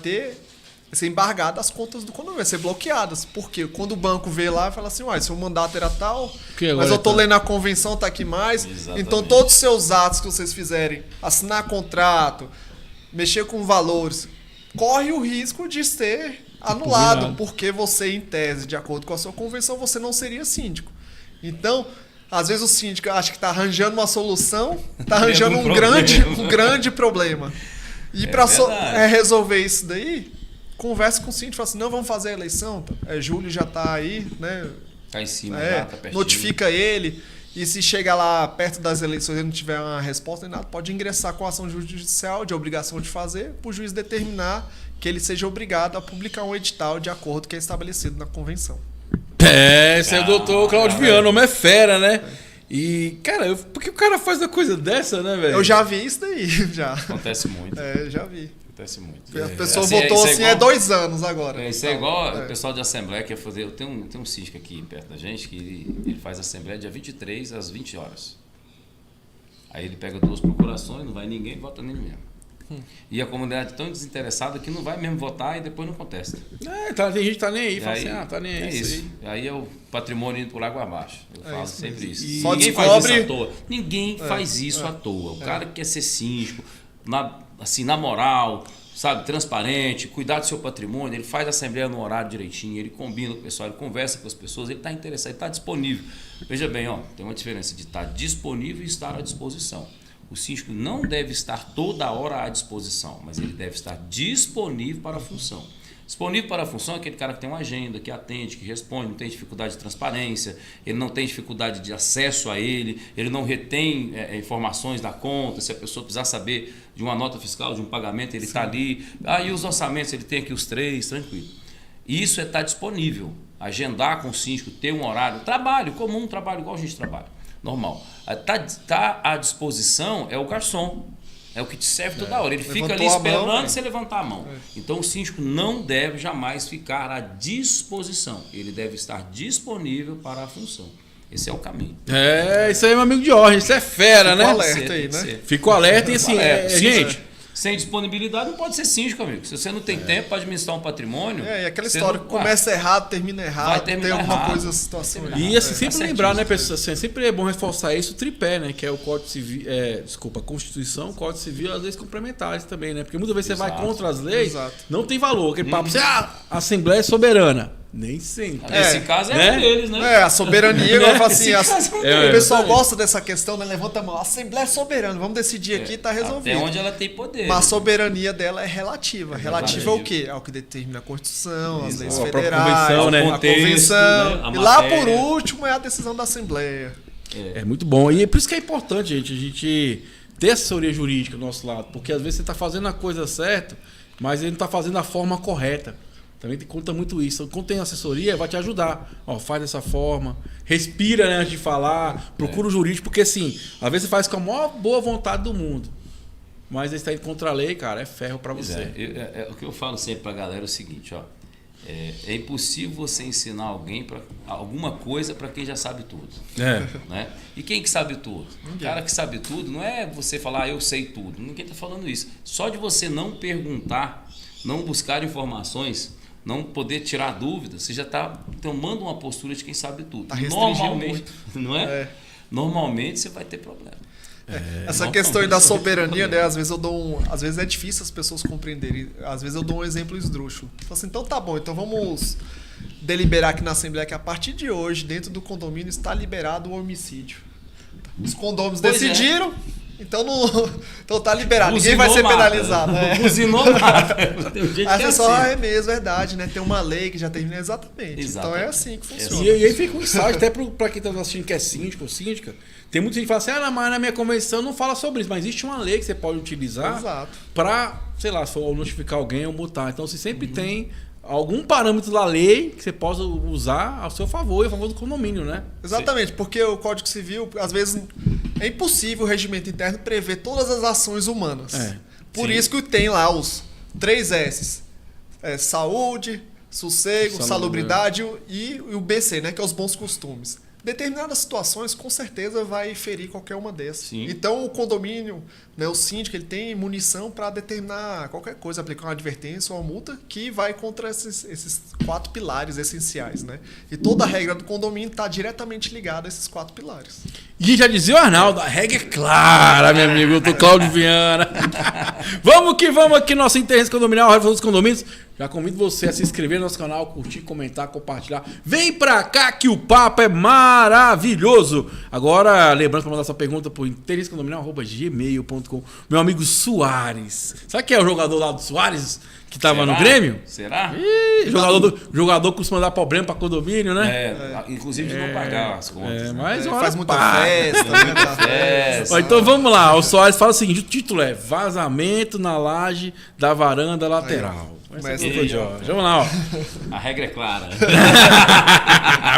ser embargado as contas do condomínio, vai ser bloqueadas. Porque quando o banco vê lá, fala assim, seu mandato era tal, mas eu tô lendo a convenção, tá aqui mais. Exatamente. Então todos os seus atos que vocês fizerem, assinar contrato, mexer com valores, corre o risco de ser anulado, porque você, em tese, de acordo com a sua convenção, você não seria síndico. Então, às vezes o síndico acha que está arranjando uma solução, está arranjando um grande problema. E para resolver isso daí, conversa com o síndico, fala assim, não, vamos fazer a eleição, julho já está aí, né? Tá em cima, tá pertinho. Notifica ele, e se chegar lá perto das eleições e não tiver uma resposta nem nada, pode ingressar com a ação judicial de obrigação de fazer, para o juiz determinar que ele seja obrigado a publicar um edital de acordo que é estabelecido na convenção. Esse é o doutor Cláudio Viano, homem é fera, né? E, cara, por que o cara faz uma coisa dessa, né, velho? Eu já vi isso daí, já. Acontece muito. Já vi. Acontece muito. A pessoa votou assim, 2 anos agora. Isso é igual o pessoal de assembleia que quer fazer. Eu tenho um síndico aqui perto da gente que ele faz assembleia dia 23 às 20 horas. Aí ele pega 2 procurações, não vai ninguém, vota nele mesmo. E a comunidade tão desinteressada que não vai mesmo votar e depois não contesta. Tem gente que tá nem aí, fala assim, tá nem aí. É isso. Aí é o patrimônio indo por água abaixo. Eu falo sempre isso. Ninguém faz isso à toa. Ninguém faz isso à toa. O cara que quer ser síndico, na moral, sabe, transparente, cuidar do seu patrimônio, ele faz a assembleia no horário direitinho, ele combina com o pessoal, ele conversa com as pessoas, ele está interessado, ele está disponível. Veja bem, tem uma diferença de estar disponível e estar à disposição. O síndico não deve estar toda hora à disposição, mas ele deve estar disponível para a função. Disponível para a função é aquele cara que tem uma agenda, que atende, que responde, não tem dificuldade de transparência, ele não tem dificuldade de acesso a ele não retém informações da conta, se a pessoa precisar saber de uma nota fiscal, de um pagamento, ele está ali. E os orçamentos, ele tem aqui os 3, tranquilo. Isso é estar disponível, agendar com o síndico, ter um horário, trabalho comum, trabalho igual a gente trabalha, normal. Tá à disposição é o garçom. É o que te serve toda hora. Ele fica ali esperando você levantar a mão. Então o síndico não deve jamais ficar à disposição. Ele deve estar disponível para a função. Esse é o caminho. Isso aí é meu amigo Jorge. Isso é fera, Fico né? Alerta aí, né? Fico alerta e assim, gente... Sem disponibilidade não pode ser síndico, amigo. Se você não tem tempo para administrar um patrimônio... E aquela história que começa errado, termina errado, vai terminar tem alguma errado, coisa, situação... E assim, sempre lembrar, né, pessoal, assim, sempre é bom reforçar isso, o tripé, né, que é o Código Civil, a Constituição, o Código Civil e as leis complementares também, né, porque muitas vezes você vai contra as leis, não tem valor, aquele papo, a Assembleia é soberana. Nem sempre. Nesse caso é um deles, né? A soberania, agora fala assim, o pessoal gosta dessa questão, né? Levanta a mão, a Assembleia é soberana, vamos decidir aqui, tá resolvido. Até onde ela tem poder. Mas a soberania dela é relativa. Relativa ao quê? Ao que determina a Constituição, as leis federais, convenção, né? a convenção. Né? E lá por último é a decisão da Assembleia. É muito bom. E é por isso que é importante, gente, a gente ter assessoria jurídica do nosso lado, porque às vezes você está fazendo a coisa certa, mas ele não está fazendo da forma correta. Também conta muito isso. Quando tem assessoria, vai te ajudar. Faz dessa forma. Respira, né, antes de falar. Procura o jurídico, porque assim, às vezes você faz com a maior boa vontade do mundo. Mas ele está indo contra a lei, cara, é ferro para você. O que eu falo sempre para a galera é o seguinte, é impossível você ensinar alguém alguma coisa para quem já sabe tudo. Né? E quem que sabe tudo? O cara que sabe tudo não é você falar, eu sei tudo. Ninguém está falando isso. Só de você não perguntar, não buscar informações, não poder tirar dúvidas, você já está tomando uma postura de quem sabe tudo. Normalmente, não é? Normalmente você vai ter problema. Essa questão da soberania, né? Às vezes é difícil as pessoas compreenderem. Às vezes eu dou um exemplo esdrúxulo. Falo assim, então tá bom, então vamos deliberar aqui na Assembleia que a partir de hoje, dentro do condomínio, está liberado o homicídio. Os condôminos decidiram. Então tá liberado, ninguém vai ser penalizado. Buzinou nada. A pessoa é mesmo, verdade, né? Tem uma lei que já termina exatamente. Então é assim que funciona. E aí fica um insight, até pra quem tá assistindo que é síndico ou síndica, tem muita gente que fala assim, mas na minha convenção não fala sobre isso, mas existe uma lei que você pode utilizar para, sei lá, se for notificar alguém ou multar. Então você sempre tem algum parâmetro da lei que você possa usar ao seu favor e a favor do condomínio, né? Exatamente, porque o Código Civil, às vezes, é impossível o regimento interno prever todas as ações humanas. Por isso que tem lá os 3 S's. Saúde, sossego, salubridade e o BC, né, que é os bons costumes. Determinadas situações, com certeza, vai ferir qualquer uma dessas. Então, o condomínio, né, o síndico, ele tem munição para determinar qualquer coisa, aplicar uma advertência ou uma multa que vai contra esses 4 pilares essenciais. Né? E toda a regra do condomínio está diretamente ligada a esses 4 pilares. E já dizia o Arnaldo, a regra é clara, meu amigo, eu tô Cláudio Viana. Vamos que vamos aqui, nosso interesse condominial, a Reforma dos Condomínios. Já convido você a se inscrever no nosso canal, curtir, comentar, compartilhar. Vem pra cá que o papo é maravilhoso. Agora, lembrando para mandar sua pergunta por interessecondominial@gmail.com. Meu amigo Soares. Sabe quem é o jogador lá do Soares que tava no Grêmio? Será? Jogador costuma dar problema pra condomínio, né? Inclusive de não pagar as contas. Mas faz muita festa, muita festa. Então vamos lá. O Soares fala o seguinte: o título é Vazamento na laje da varanda lateral. Vamos lá, ó. A regra é clara.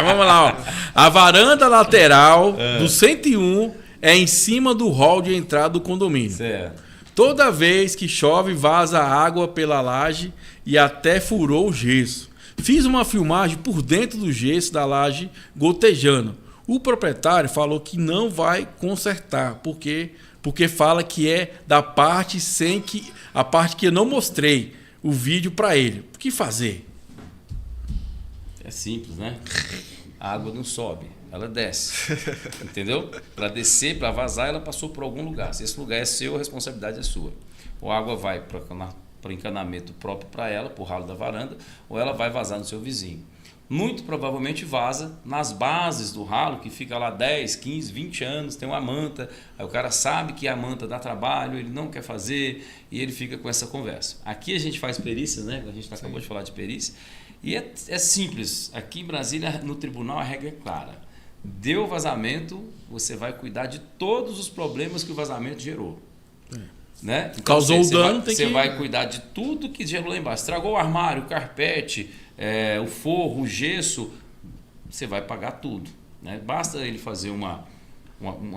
Vamos lá, ó. A varanda lateral do 101 é em cima do hall de entrada do condomínio. Certo. Toda vez que chove, vaza água pela laje e até furou o gesso. Fiz uma filmagem por dentro do gesso da laje gotejando. O proprietário falou que não vai consertar, porque fala que é da parte a parte que eu não mostrei o vídeo para ele. O que fazer? É simples, né? A água não sobe, ela desce. Entendeu? Para descer, para vazar, ela passou por algum lugar. Se esse lugar é seu, a responsabilidade é sua. Ou a água vai para para encanamento próprio para ela, para o ralo da varanda, ou ela vai vazar no seu vizinho. Muito provavelmente vaza nas bases do ralo, que fica lá 10, 15, 20 anos, tem uma manta, aí o cara sabe que a manta dá trabalho, ele não quer fazer e ele fica com essa conversa. Aqui a gente faz perícias, né? A gente acabou de falar de perícia, e é simples. Aqui em Brasília, no tribunal, a regra é clara. Deu vazamento, você vai cuidar de todos os problemas que o vazamento gerou. Né? Então, causou o dano, você vai cuidar de tudo que gerou lá embaixo. Estragou o armário, o carpete, o forro, o gesso, você vai pagar tudo. Né? Basta ele fazer uma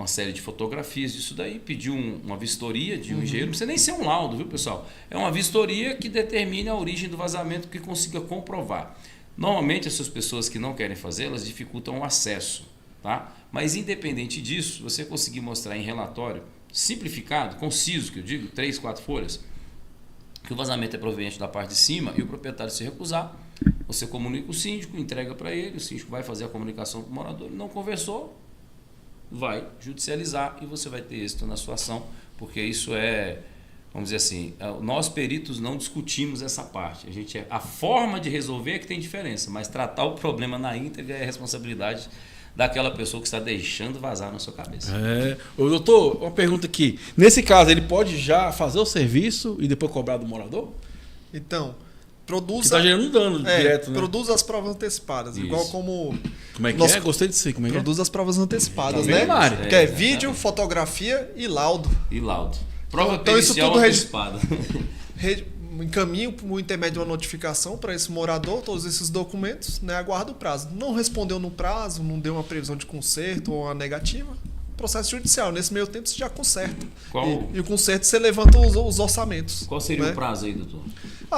série de fotografias disso daí, pedir uma vistoria de um engenheiro, não precisa nem ser um laudo, viu, pessoal? É uma vistoria que determine a origem do vazamento, que consiga comprovar. Normalmente essas pessoas que não querem fazer, elas dificultam o acesso, tá? Mas independente disso, você conseguir mostrar em relatório simplificado, conciso, que eu digo, 3, 4 folhas, que o vazamento é proveniente da parte de cima e o proprietário se recusar, você comunica o síndico, entrega para ele, o síndico vai fazer a comunicação com o morador, ele não conversou, vai judicializar e você vai ter êxito na sua ação, porque isso vamos dizer assim, nós peritos não discutimos essa parte, a forma de resolver é que tem diferença, mas tratar o problema na íntegra é responsabilidade daquela pessoa que está deixando vazar na sua cabeça. Doutor, uma pergunta aqui. Nesse caso, ele pode já fazer o serviço e depois cobrar do morador? Então, produza... Está gerando um dano direto, né? Produz as provas antecipadas. Isso. Igual como... Como é que é? Gostei disso aí. Como é que produz as provas antecipadas, né? Que é vídeo, fotografia e laudo. Prova pericial antecipada. Encaminho por intermédio de uma notificação para esse morador, todos esses documentos, né, aguarda o prazo. Não respondeu no prazo, não deu uma previsão de conserto ou uma negativa, processo judicial. Nesse meio tempo você já conserta. E o conserto você levanta os orçamentos. Qual seria o prazo aí, doutor?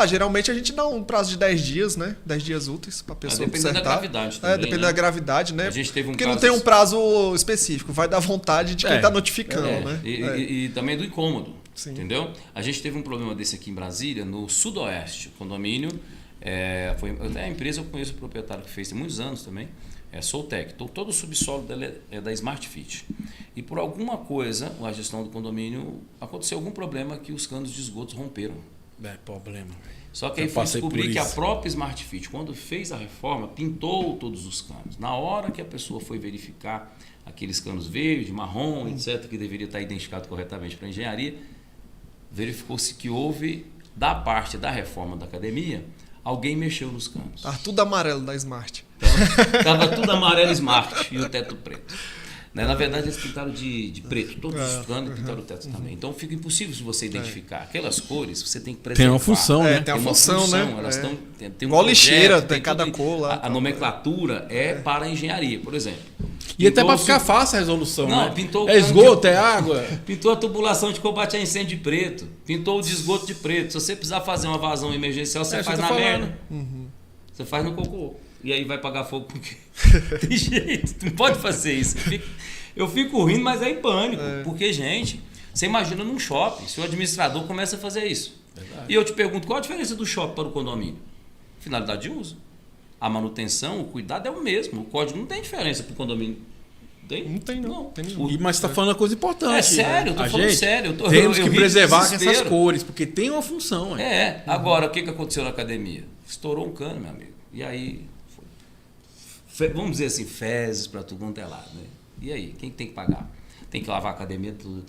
Geralmente a gente dá um prazo de 10 dias, né? 10 dias úteis para a pessoa consertar. Depende da gravidade também, depende da gravidade, né? A gente teve porque não tem um prazo específico, vai dar vontade de quem está notificando, né? E também do incômodo. Sim. Entendeu? A gente teve um problema desse aqui em Brasília, no sudoeste, condomínio. Até a empresa eu conheço o proprietário que fez, tem muitos anos também, Soltec. Então, todo o subsolo dela é da Smart Fit. E por alguma coisa, a gestão do condomínio, aconteceu algum problema que os canos de esgoto romperam. Problema. Só que aí foi descobrir que a própria Smart Fit, quando fez a reforma, pintou todos os canos. Na hora que a pessoa foi verificar aqueles canos verde, marrom, etc., que deveria estar identificado corretamente para a engenharia, verificou-se que houve, da parte da reforma da academia, alguém mexeu nos canos. Estava tudo amarelo da Smart. Estava tudo amarelo Smart e o teto preto. Na verdade, eles pintaram de preto, todos os canos pintaram o teto também. Então fica impossível se você identificar. Aquelas cores, você tem que preservar. Tem uma função, né? Tem uma função, né? Elas tem um igual projeto, lixeira, tem cada cor lá. A nomenclatura é para a engenharia, por exemplo. E até para ficar fácil a resolução, não, né? Pintou esgoto, é água. Pintou a tubulação de combate a incêndio de preto. Pintou o de esgoto de preto. Se você precisar fazer uma vazão emergencial, você faz na merda. Você faz no cocô. E aí vai pagar fogo porque tem jeito. Não pode fazer isso. Eu fico rindo, mas é em pânico. Porque, gente, você imagina num shopping, se o administrador começa a fazer isso. Verdade. E eu te pergunto, qual a diferença do shopping para o condomínio? Finalidade de uso. A manutenção, o cuidado é o mesmo. O código não tem diferença para o condomínio. Tem? Não tem, não. Tem mas você está falando uma coisa importante. É sério, eu estou falando sério. Temos que preservar essas cores, porque tem uma função. Agora, o que aconteceu na academia? Estourou um cano, meu amigo. E aí, vamos dizer assim, fezes para tudo quanto é lado, né? E aí, quem tem que pagar? Tem que lavar a academia, tudo.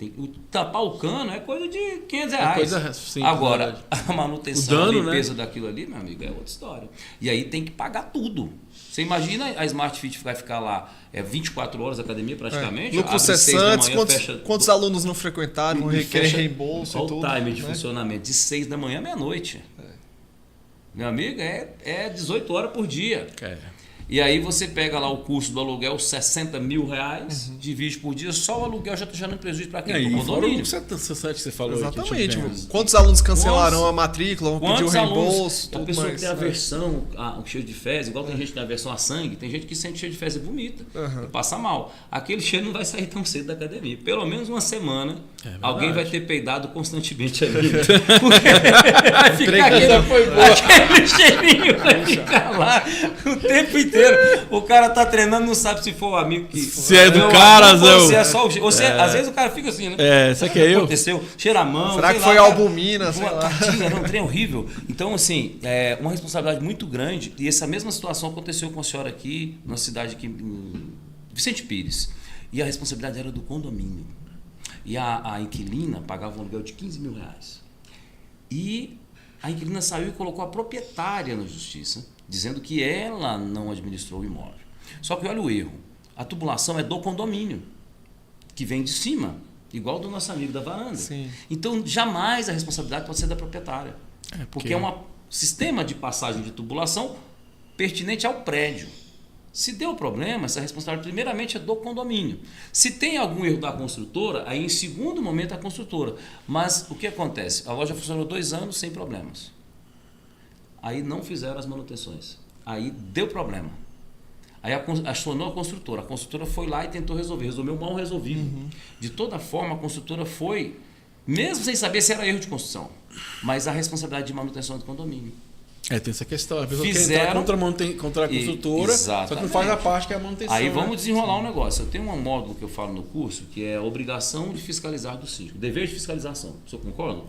Tapar o cano é coisa de R$500. Coisa simples. Agora, a manutenção, a limpeza daquilo ali, meu amigo, é outra história. E aí tem que pagar tudo. Você imagina a Smart Fit vai ficar lá 24 horas da academia praticamente? Lucros cessantes, quantos alunos não frequentaram, não requerem reembolso e tudo. Olha o time de funcionamento, de 6 da manhã à meia-noite. Meu amigo, é 18 horas por dia. E aí você pega lá o custo do aluguel, R$60 mil, divide por dia, só o aluguel já está gerando prejuízo para quem? Para o condomínio. Que você falou. Exatamente. Quantos alunos cancelaram a matrícula, pediu reembolso, tudo mais. A pessoa que tem aversão ao cheiro de fezes, igual tem gente que tem aversão a sangue, tem gente que sente cheiro de fezes e vomita, e passa mal. Aquele cheiro não vai sair tão cedo da academia. Pelo menos uma semana, alguém vai ter peidado constantemente ali. Vai ficar aquele cheirinho, vai ficar lá o tempo inteiro. inteiro. O cara tá treinando, não sabe se for o amigo que... Se é do cara, Zé. Ou se é só o... Ou se às vezes o cara fica assim, né? Isso aqui é eu. Aconteceu, cheira a mão. Será que foi albumina, sei lá. Tadinha, um trem horrível. Então, assim, é uma responsabilidade muito grande. E essa mesma situação aconteceu com a senhora aqui, na cidade aqui, em Vicente Pires. E a responsabilidade era do condomínio. E a inquilina pagava um aluguel de R$15 mil. E a inquilina saiu e colocou a proprietária na justiça, dizendo que ela não administrou o imóvel. Só que olha o erro. A tubulação é do condomínio, que vem de cima, igual do nosso amigo da varanda. Sim. Então, jamais a responsabilidade pode ser da proprietária. Porque é um sistema de passagem de tubulação pertinente ao prédio. Se deu problema, essa responsabilidade primeiramente é do condomínio. Se tem algum erro da construtora, aí em segundo momento é a construtora. Mas o que acontece? A loja funcionou 2 anos sem problemas. Aí não fizeram as manutenções. Aí deu problema. Aí acionou a construtora foi lá e tentou resolver. Resolveu mal resolvido. De toda forma, a construtora foi, mesmo sem saber se era erro de construção, mas a responsabilidade de manutenção é do condomínio. Tem essa questão. A pessoa quer entrar contra a construtora, só que não faz a parte que é a manutenção. Aí vamos desenrolar um negócio. Eu tenho um módulo que eu falo no curso, que é a obrigação de fiscalizar do síndico. Dever de fiscalização. O senhor concorda?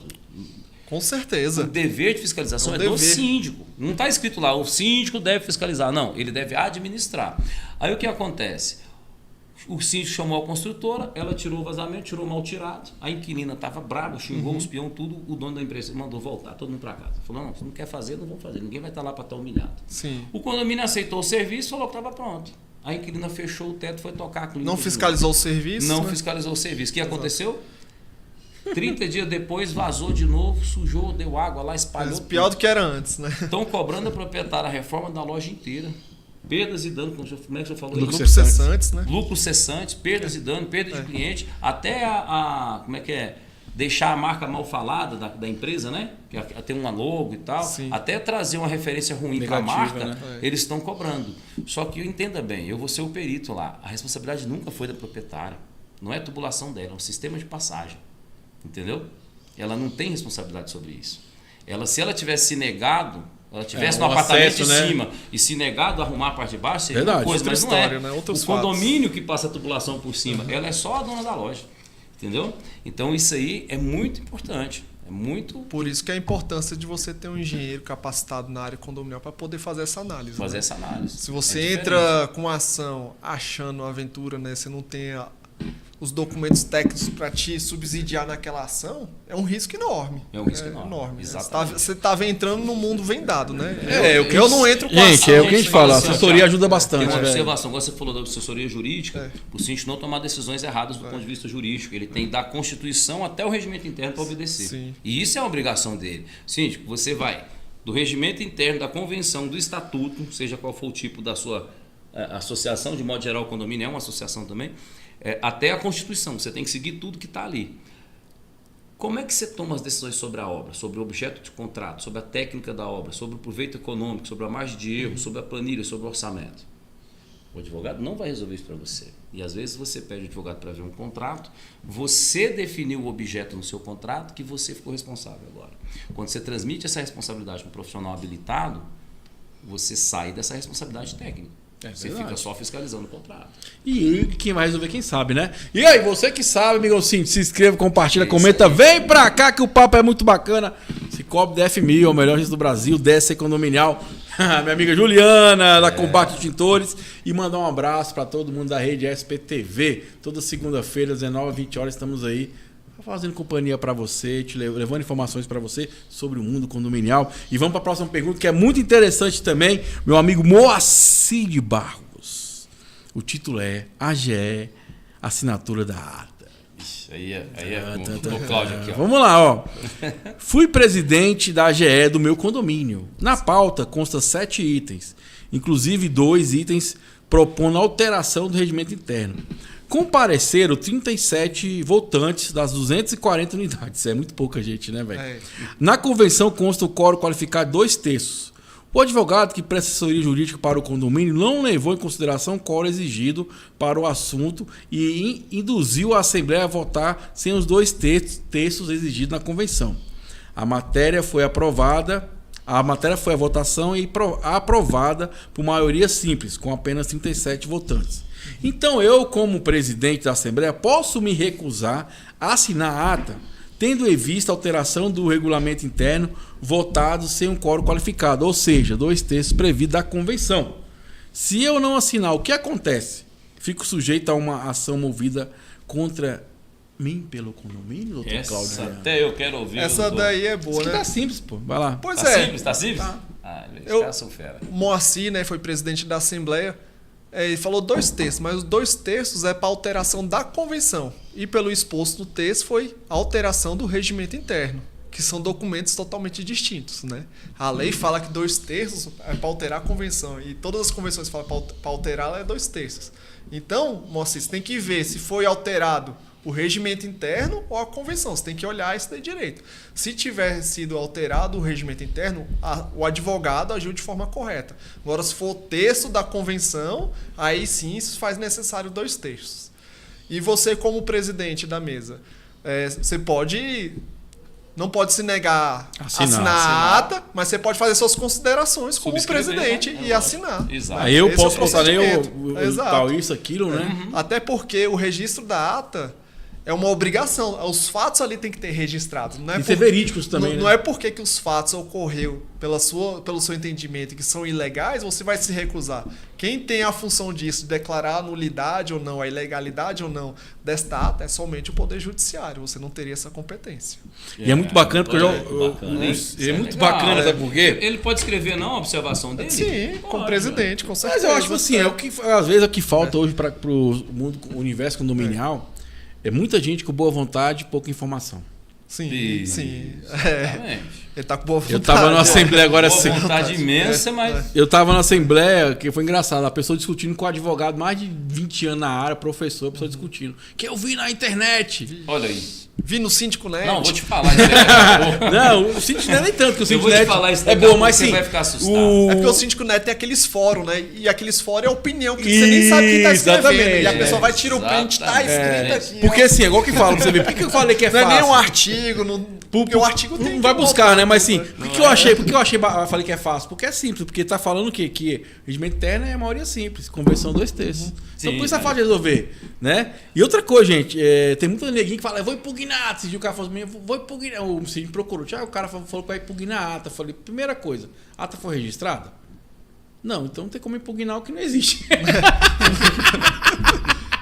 Com certeza. O dever de fiscalização é do síndico. Não está escrito lá, o síndico deve fiscalizar. Não, ele deve administrar. Aí o que acontece? O síndico chamou a construtora, ela tirou o vazamento, tirou mal tirado. A inquilina estava brava, xingou os peões, tudo. O dono da empresa mandou voltar, todo mundo para casa. Falou, não, você não quer fazer, não vamos fazer. Ninguém vai estar lá para estar humilhado. Sim. O condomínio aceitou o serviço, falou que estava pronto. A inquilina fechou o teto, foi tocar a clínica. Não fiscalizou o serviço? Não fiscalizou o serviço. O que aconteceu? 30 dias depois vazou de novo, sujou, deu água lá, espalhou. Mas pior do que era antes, né? Estão cobrando a proprietária a reforma da loja inteira. Perdas e danos, como é que o senhor falou? Lucros cessantes, né? Lucros cessantes, perdas e danos, perda de cliente, até como é que é? Deixar a marca mal falada da empresa, né? Que tem uma logo e tal. Sim. Até trazer uma referência ruim para a marca, né? Eles estão cobrando. Só que entenda bem, eu vou ser o perito lá. A responsabilidade nunca foi da proprietária. Não é a tubulação dela, é um sistema de passagem. Entendeu? Ela não tem responsabilidade sobre isso. Se ela tivesse se negado, ela tivesse no apartamento de cima e se negado a arrumar a parte de baixo, seria uma coisa, mas não é. Né? O condomínio que passa a tubulação por cima, ela é só a dona da loja. Entendeu? Então isso aí é muito importante. É muito... Por isso que a importância de você ter um engenheiro capacitado na área condominial para poder fazer essa análise. Fazer essa análise. Se você entra com a ação achando uma aventura, né, você não tem os documentos técnicos para te subsidiar naquela ação, é um risco enorme. É um risco enorme. Exatamente. Você estava entrando no mundo vendado, né? Eu não entro com a ação. Gente, é o que a gente fala, a assim, assessoria ajuda bastante. Tem uma observação, como você falou da assessoria jurídica, o síndico não tomar decisões erradas do ponto de vista jurídico. Ele tem da Constituição até o regimento interno para obedecer. Sim. E isso é uma obrigação dele. Síndico, você vai do regimento interno, da convenção, do estatuto, seja qual for o tipo da sua associação, de modo geral o condomínio é uma associação também, até a Constituição, você tem que seguir tudo que está ali. Como é que você toma as decisões sobre a obra, sobre o objeto de contrato, sobre a técnica da obra, sobre o proveito econômico, sobre a margem de erro, sobre a planilha, sobre o orçamento? O advogado não vai resolver isso para você. E às vezes você pede o advogado para ver um contrato, você definiu o objeto no seu contrato que você ficou responsável agora. Quando você transmite essa responsabilidade para um profissional habilitado, você sai dessa responsabilidade técnica. Você fica só fiscalizando o contrato. E quem vai resolver, quem sabe, né? E aí, você que sabe, amigo, se inscreva, compartilha, comenta. Vem pra cá que o papo é muito bacana. Cicobi DF1000, o melhor registro do Brasil, DC Condominial. Minha amiga Juliana, da Combate Tintores. E mandar um abraço pra todo mundo da rede SPTV. Toda segunda-feira, 19h, 20 horas, estamos aí fazendo companhia para você, te levando informações para você sobre o mundo condominial. E vamos para a próxima pergunta, que é muito interessante também. Meu amigo Moacir de Barros. O título é AGE, assinatura da ata. Aí é com o Cláudio aqui, ó. Vamos lá, ó. Fui presidente da AGE do meu condomínio. Na pauta consta 7 itens, inclusive 2 itens propondo alteração do regimento interno. Compareceram 37 votantes das 240 unidades. Isso é muito pouca gente, né, velho? Na convenção consta o quórum qualificado de 2/3. O advogado que presta assessoria jurídica para o condomínio não levou em consideração o quórum exigido para o assunto e induziu a Assembleia a votar sem os 2/3 exigidos na convenção. A matéria foi aprovada A matéria foi à votação e aprovada por maioria simples, com apenas 37 votantes. Então eu, como presidente da Assembleia, posso me recusar a assinar a ata, tendo em vista a alteração do regulamento interno votado sem um quórum qualificado, ou seja, 2/3 previsto da convenção. Se eu não assinar, o que acontece? Fico sujeito a uma ação movida contra mim pelo condomínio, doutor Cláudio? Até eu quero ouvir. Essa daí é boa, né? Tá simples, pô. Vai lá. Pois tá é. Simples, tá simples? Tá. Os caras são fera. Moacir, né, foi presidente da Assembleia. Ele falou 2/3, mas os 2/3 é para alteração da convenção. E pelo exposto no texto foi a alteração do regimento interno, que são documentos totalmente distintos, né? A lei fala que 2/3 é para alterar a convenção e todas as convenções falam para alterar ela é 2/3. Então, Moacir, você tem que ver se foi alterado o regimento interno ou a convenção. Você tem que olhar isso daí direito. Se tiver sido alterado o regimento interno, o advogado agiu de forma correta. Agora, se for o texto da convenção, aí sim isso faz necessário 2/3. E você, como presidente da mesa, você não pode se negar a assinar a ata, mas você pode fazer suas considerações como presidente e assinar. Exato. Aí eu posso postar nem tal isso, aquilo, né? Até porque o registro da ata é uma obrigação. Os fatos ali tem que ter registrados. Não é ser verídicos também. Não é porque que os fatos ocorreram pelo seu entendimento que são ilegais, você vai se recusar. Quem tem a função disso, de declarar a nulidade ou não, a ilegalidade ou não desta ata, é somente o Poder Judiciário. Você não teria essa competência. E é muito bacana, porque é muito bacana, sabe por quê? Ele pode escrever, não, a observação dele? Sim, como presidente, com certeza. Mas eu acho assim, às vezes o que falta hoje para o universo condominial é muita gente com boa vontade e pouca informação. Sim, sim. Ele tá com boa vontade. Eu tava na Assembleia agora assim. Boa vontade imensa, mas... Eu tava na Assembleia, que foi engraçado, a pessoa discutindo com o advogado, mais de 20 anos na área, professor, a pessoa discutindo. Que eu vi na internet. Olha aí. Vi no Síndico Net. Não, vou te falar. Não, o Síndico Net nem tanto, porque o Síndico Net é bom, mas sim. Você vai ficar assustado. É porque o Síndico Net tem aqueles fóruns, né? E aqueles fóruns é opinião, que você nem sabe quem tá escrevendo. Exatamente. E a pessoa vai tirar o print, tá escrito aqui. Porque assim, é igual que fala pra você ver. Por que eu falei que é fácil? Não é nem um artigo, porque o artigo tem. Não vai buscar, né? Mas sim, por que eu falei que é fácil? Porque é simples, porque tá falando o quê? Que regimento interno é a maioria simples, convenção 2/3. Então por isso é fácil de resolver, né? E outra coisa, gente, tem muita neguinho que fala, eu vou impugnar. Se o cara falou assim, vou impugnar. O Cid procurou, o cara falou que vai impugnar a ata. Eu falei, primeira coisa, a ata foi registrada? Não, então não tem como impugnar o que não existe.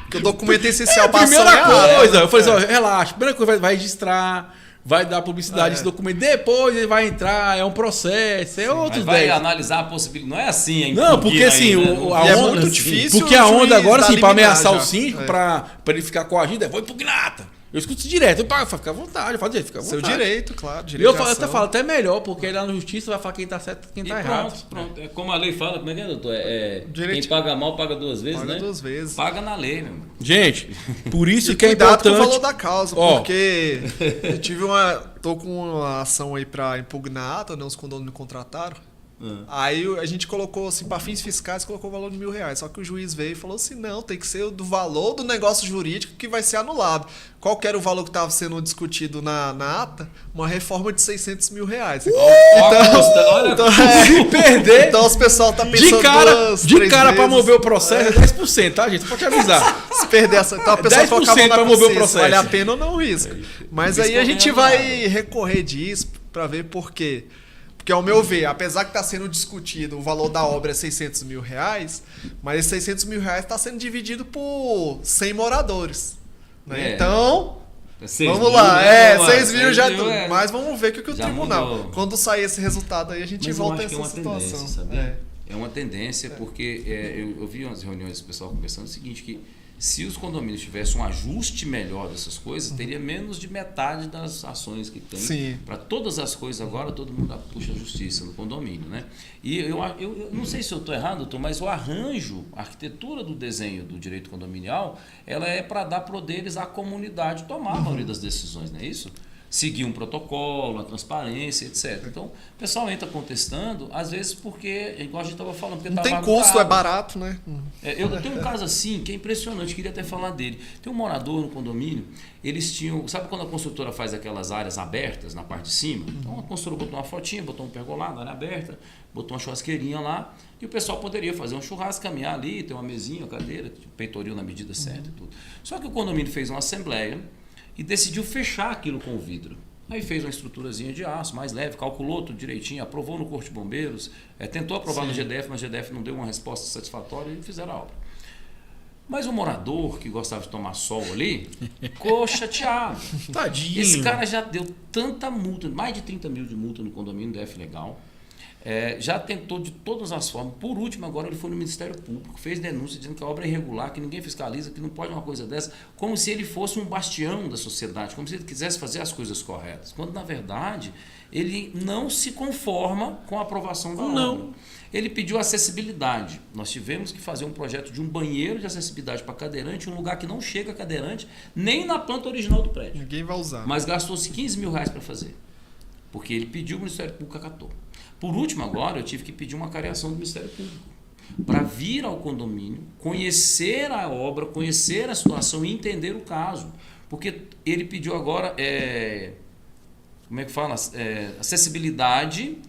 Porque o documento essencial para primeira coisa, eu falei assim, relaxa, primeira coisa, vai registrar, vai dar publicidade esse documento, depois ele vai entrar, é um processo, é outros vai analisar a possibilidade. Não é assim, não, porque assim, é muito difícil. Porque a onda agora, assim, para ameaçar o síndico, para ele ficar coagido, vou impugnar. Eu escuto isso direto, fica à vontade, fica à vontade. Seu direito, claro. Eu até falo, até melhor, porque lá na justiça vai falar quem tá certo e quem tá errado. Pronto. É como a lei fala, como é que é, doutor? Quem paga mal, paga duas vezes, né? Paga duas vezes. Paga na lei, meu irmão. Gente, por isso e que é importante... Cuidado com o valor da causa, porque eu tô com uma ação aí pra impugnar a ata, né? Os condomínios me contrataram. Aí a gente colocou assim, para fins fiscais, colocou o valor de R$1.000. Só que o juiz veio e falou assim: não, tem que ser do valor do negócio jurídico que vai ser anulado. Qual que era o valor que estava sendo discutido na ata? Uma reforma de R$600 mil. Então, se perder. Então os pessoal tá pensando de cara para mover o processo é 10%, tá, gente? Pode avisar. Se perder essa. Então a pessoa coloca a mão na mover o processo. Vale a pena ou não o risco. Mas aí a gente vai recorrer disso para ver por quê. Porque, ao meu ver, apesar que está sendo discutido o valor da obra é R$600 mil, mas esses R$600 mil está sendo dividido por 100 moradores. Né? Então, vamos lá. 6 mil já... Mas vamos ver o que o tribunal... Mudou. Quando sair esse resultado aí, a gente volta a essa situação. É uma tendência, porque eu vi umas reuniões do pessoal conversando o seguinte, que se os condomínios tivessem um ajuste melhor dessas coisas, teria menos de metade das ações que tem. Para todas as coisas agora, todo mundo puxa a justiça no condomínio, né? E eu não sei se eu estou errado, doutor, mas o arranjo, a arquitetura do desenho do direito condominial, ela é para dar poderes à comunidade tomar a maioria das decisões, não é isso? seguir um protocolo, a transparência, etc. Então, o pessoal entra contestando, às vezes porque, igual a gente estava falando, porque não tem custo, é barato, né? Eu tenho um caso assim que é impressionante, queria até falar dele. Tem um morador no condomínio, eles tinham... Sabe quando a construtora faz aquelas áreas abertas na parte de cima? Então, a construtora botou uma fotinha, botou um pergolado, área aberta, botou uma churrasqueirinha lá, e o pessoal poderia fazer um churrasco, caminhar ali, ter uma mesinha, uma cadeira, peitoril na medida certa e tudo. Só que o condomínio fez uma assembleia e decidiu fechar aquilo com o vidro. Aí fez uma estruturazinha de aço, mais leve, calculou tudo direitinho, aprovou no Corpo de Bombeiros, tentou aprovar no GDF, mas o GDF não deu uma resposta satisfatória e fizeram a obra. Mas o morador que gostava de tomar sol ali, ficou chateado. Tadinho. Esse cara já deu tanta multa, mais de 30 mil de multa no condomínio DF Legal. Já tentou de todas as formas. Por último, agora ele foi no Ministério Público, fez denúncia dizendo que a obra é irregular, que ninguém fiscaliza, que não pode uma coisa dessa, como se ele fosse um bastião da sociedade, como se ele quisesse fazer as coisas corretas. Quando, na verdade, ele não se conforma com a aprovação da obra. Ele pediu acessibilidade. Nós tivemos que fazer um projeto de um banheiro de acessibilidade para cadeirante, um lugar que não chega cadeirante, nem na planta original do prédio. Ninguém vai usar. Mas gastou-se 15 mil reais para fazer. Porque ele pediu, o Ministério Público acatou. Por último, agora, eu tive que pedir uma careação do Ministério Público para vir ao condomínio, conhecer a obra, conhecer a situação e entender o caso. Porque ele pediu agora, como é que fala? Acessibilidade.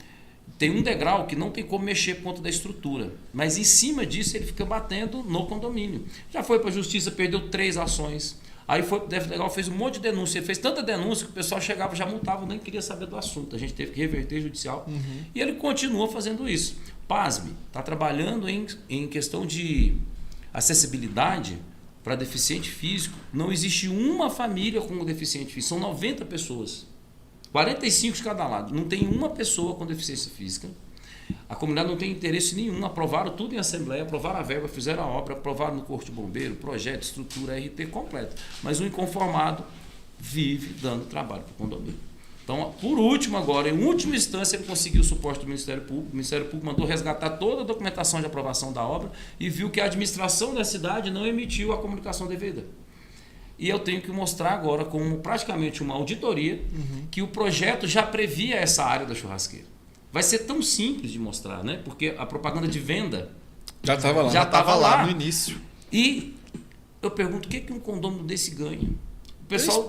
Tem um degrau que não tem como mexer por conta da estrutura. Mas em cima disso ele fica batendo no condomínio. Já foi para a justiça, perdeu 3 ações. Aí foi para o DF Legal, fez um monte de denúncia. Ele fez tanta denúncia que o pessoal chegava, já multava, nem queria saber do assunto. A gente teve que reverter judicial. E ele continua fazendo isso. Pasme, está trabalhando em questão de acessibilidade para deficiente físico. Não existe uma família com deficiente físico. São 90 pessoas. 45 de cada lado. Não tem uma pessoa com deficiência física. A comunidade não tem interesse nenhum. Aprovaram tudo em assembleia, aprovaram a verba, fizeram a obra, aprovaram no Corpo de Bombeiro, projeto, estrutura, RT completo. Mas o inconformado vive dando trabalho para o condomínio. Então, por último agora, em última instância, ele conseguiu o suporte do Ministério Público. O Ministério Público mandou resgatar toda a documentação de aprovação da obra e viu que a administração da cidade não emitiu a comunicação devida. E eu tenho que mostrar agora, como praticamente uma auditoria, que o projeto já previa essa área da churrasqueira. Vai ser tão simples de mostrar, né? Porque a propaganda de venda já estava lá. Já estava lá no início. E eu pergunto, o que um condomínio desse ganha? O pessoal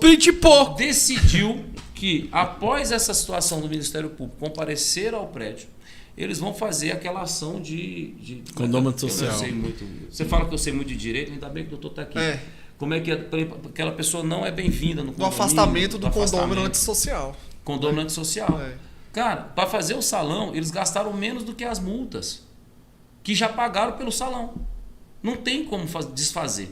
decidiu que, após essa situação do Ministério Público comparecer ao prédio, eles vão fazer aquela ação de condomínio social. Eu sei muito. Você fala que eu sei muito de direito, ainda bem que o doutor está aqui. Como é que aquela pessoa não é bem-vinda no condomínio? Do afastamento do condomínio antissocial. Condomínio antissocial. Cara, para fazer o salão, eles gastaram menos do que as multas, que já pagaram pelo salão. Não tem como desfazer.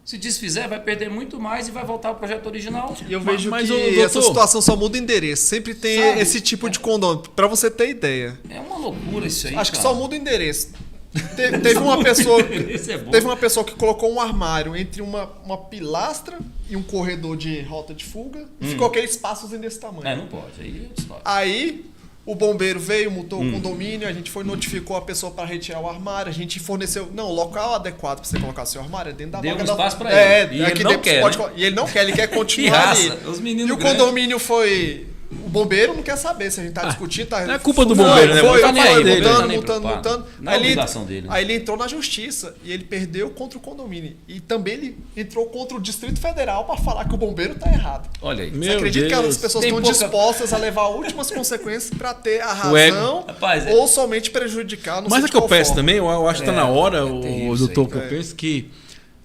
Se desfizer, vai perder muito mais e vai voltar ao projeto original. E eu vejo que essa situação só muda endereço. Sempre tem esse tipo de condomínio, para você ter ideia. É uma loucura isso aí, Acho que só muda o endereço. Teve uma pessoa que colocou um armário entre uma pilastra e um corredor de rota de fuga e ficou aquele espaçozinho desse tamanho. Não pode. Aí o bombeiro veio, multou o condomínio, a gente notificou a pessoa para retirar o armário, a gente forneceu o local adequado para você colocar seu armário é dentro da vaga. Deu um espaço para ele. E ele não quer. E ele não quer, ele quer continuar ali. Os meninos e o condomínio foi... O bombeiro não quer saber se a gente tá discutindo. Não é culpa do bombeiro, né? Multando. Não é obrigação dele. Aí ele entrou na justiça e ele perdeu contra o condomínio. E também ele entrou contra o Distrito Federal para falar que o bombeiro tá errado. Olha aí. Você acredita que as pessoas estão dispostas a levar últimas consequências para ter a razão ou somente prejudicar? Mas é que eu peço também, eu acho que tá na hora, o doutor, que eu penso que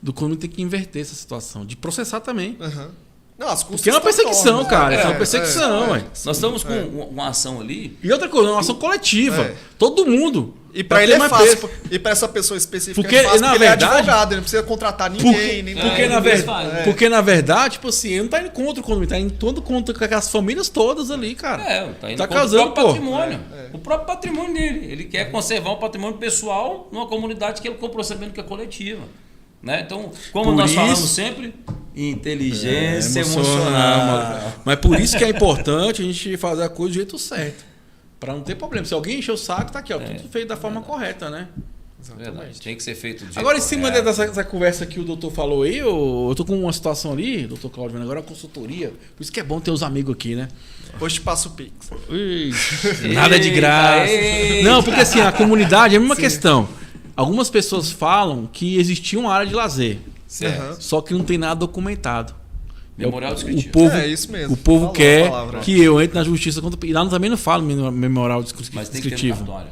do condomínio tem que inverter essa situação, de processar também. Não, as custas porque é uma perseguição, cara. É uma perseguição, ué. Nós estamos com uma ação ali. E outra coisa, uma ação coletiva. Todo mundo. E para ele é fácil. E para essa pessoa específica porque, é fácil, porque ele é advogado, ele não precisa contratar ninguém. Porque, na verdade, tipo assim, ele não tá indo contra o condomínio, tá indo todo contra aquelas famílias todas ali, cara. Tá indo contra o próprio patrimônio. O próprio patrimônio dele. Ele quer conservar o patrimônio pessoal numa comunidade que ele comprou sabendo que é coletiva. Né? Então, como nós falamos sempre, inteligência emocional. Mas por isso que é importante a gente fazer a coisa do jeito certo. Para não ter problema. Se alguém encher o saco, tá aqui, ó, tudo feito da forma correta, né? Verdade. Tem que ser feito de Agora, em cima dessa conversa que o doutor falou aí, eu tô com uma situação ali, doutor Cláudio, agora é uma consultoria. Por isso que é bom ter os amigos aqui, né? Depois te passo o Pix. Nada de graça. Não, porque assim, a comunidade é a mesma questão. Algumas pessoas falam que existia uma área de lazer. Só que não tem nada documentado. Memorial descritivo. O povo, isso mesmo. O povo quer que eu entre na justiça. E lá também não falo memorial descritivo. Mas tem que ter no cartório.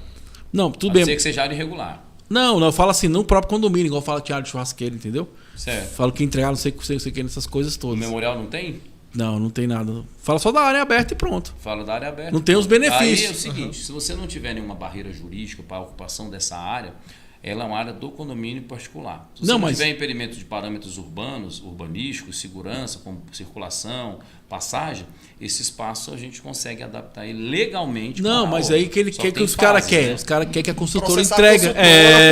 Não, tudo bem. Pode ser que seja área irregular. Não, eu falo assim, no próprio condomínio, igual fala que área de churrasqueiro, entendeu? Certo. Falo que entregar não sei o que nessas coisas todas. O memorial não tem? Não tem nada. Fala só da área aberta e pronto. Fala da área aberta. Não tem os benefícios. Aí é o seguinte, se você não tiver nenhuma barreira jurídica para a ocupação dessa área, ela é uma área do condomínio particular. Se você não tiver impedimento de parâmetros urbanos, urbanísticos, segurança, como circulação, passagem, esse espaço a gente consegue adaptar ele legalmente. Não, mas aí que ele quer que os caras querem. Né? Os caras querem que a consultora entregue.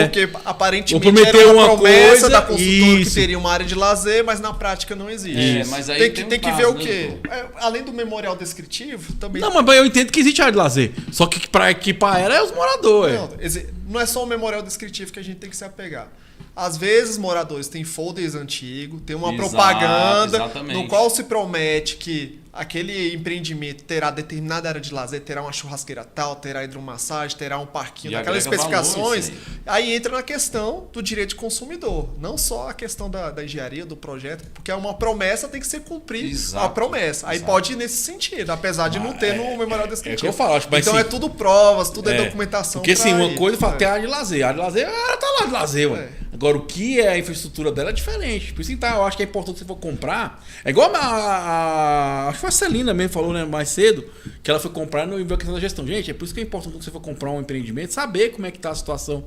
Porque aparentemente era uma promessa da consultora que teria uma área de lazer, mas na prática não existe. Mas aí tem que ver o quê? Além do memorial descritivo, também... Não, mas eu entendo que existe área de lazer. Só que para equipar ela é os moradores. Não é só o memorial descritivo que a gente tem que se apegar. Às vezes, moradores têm folders antigos, tem uma propaganda no qual se promete que aquele empreendimento terá determinada área de lazer, terá uma churrasqueira tal, terá hidromassagem, terá um parquinho, daquelas especificações. Aí entra na questão do direito de consumidor, não só a questão da engenharia, do projeto, porque é uma promessa, tem que ser cumprida a promessa. Aí pode ir nesse sentido, apesar de não ter no memorial descritivo. É o que eu falo, acho, mas então sim, é tudo provas, tudo é documentação. Porque assim, uma coisa é ter área de lazer. A área de lazer, ela tá lá de lazer, ué. Agora, o que é a infraestrutura dela é diferente. Por isso que eu acho que é importante que você for comprar. É igual acho que foi a Celina mesmo falou, né, mais cedo, que ela foi comprar e não viu a questão da gestão. Gente, é por isso que é importante quando você for comprar um empreendimento, saber como é que tá a situação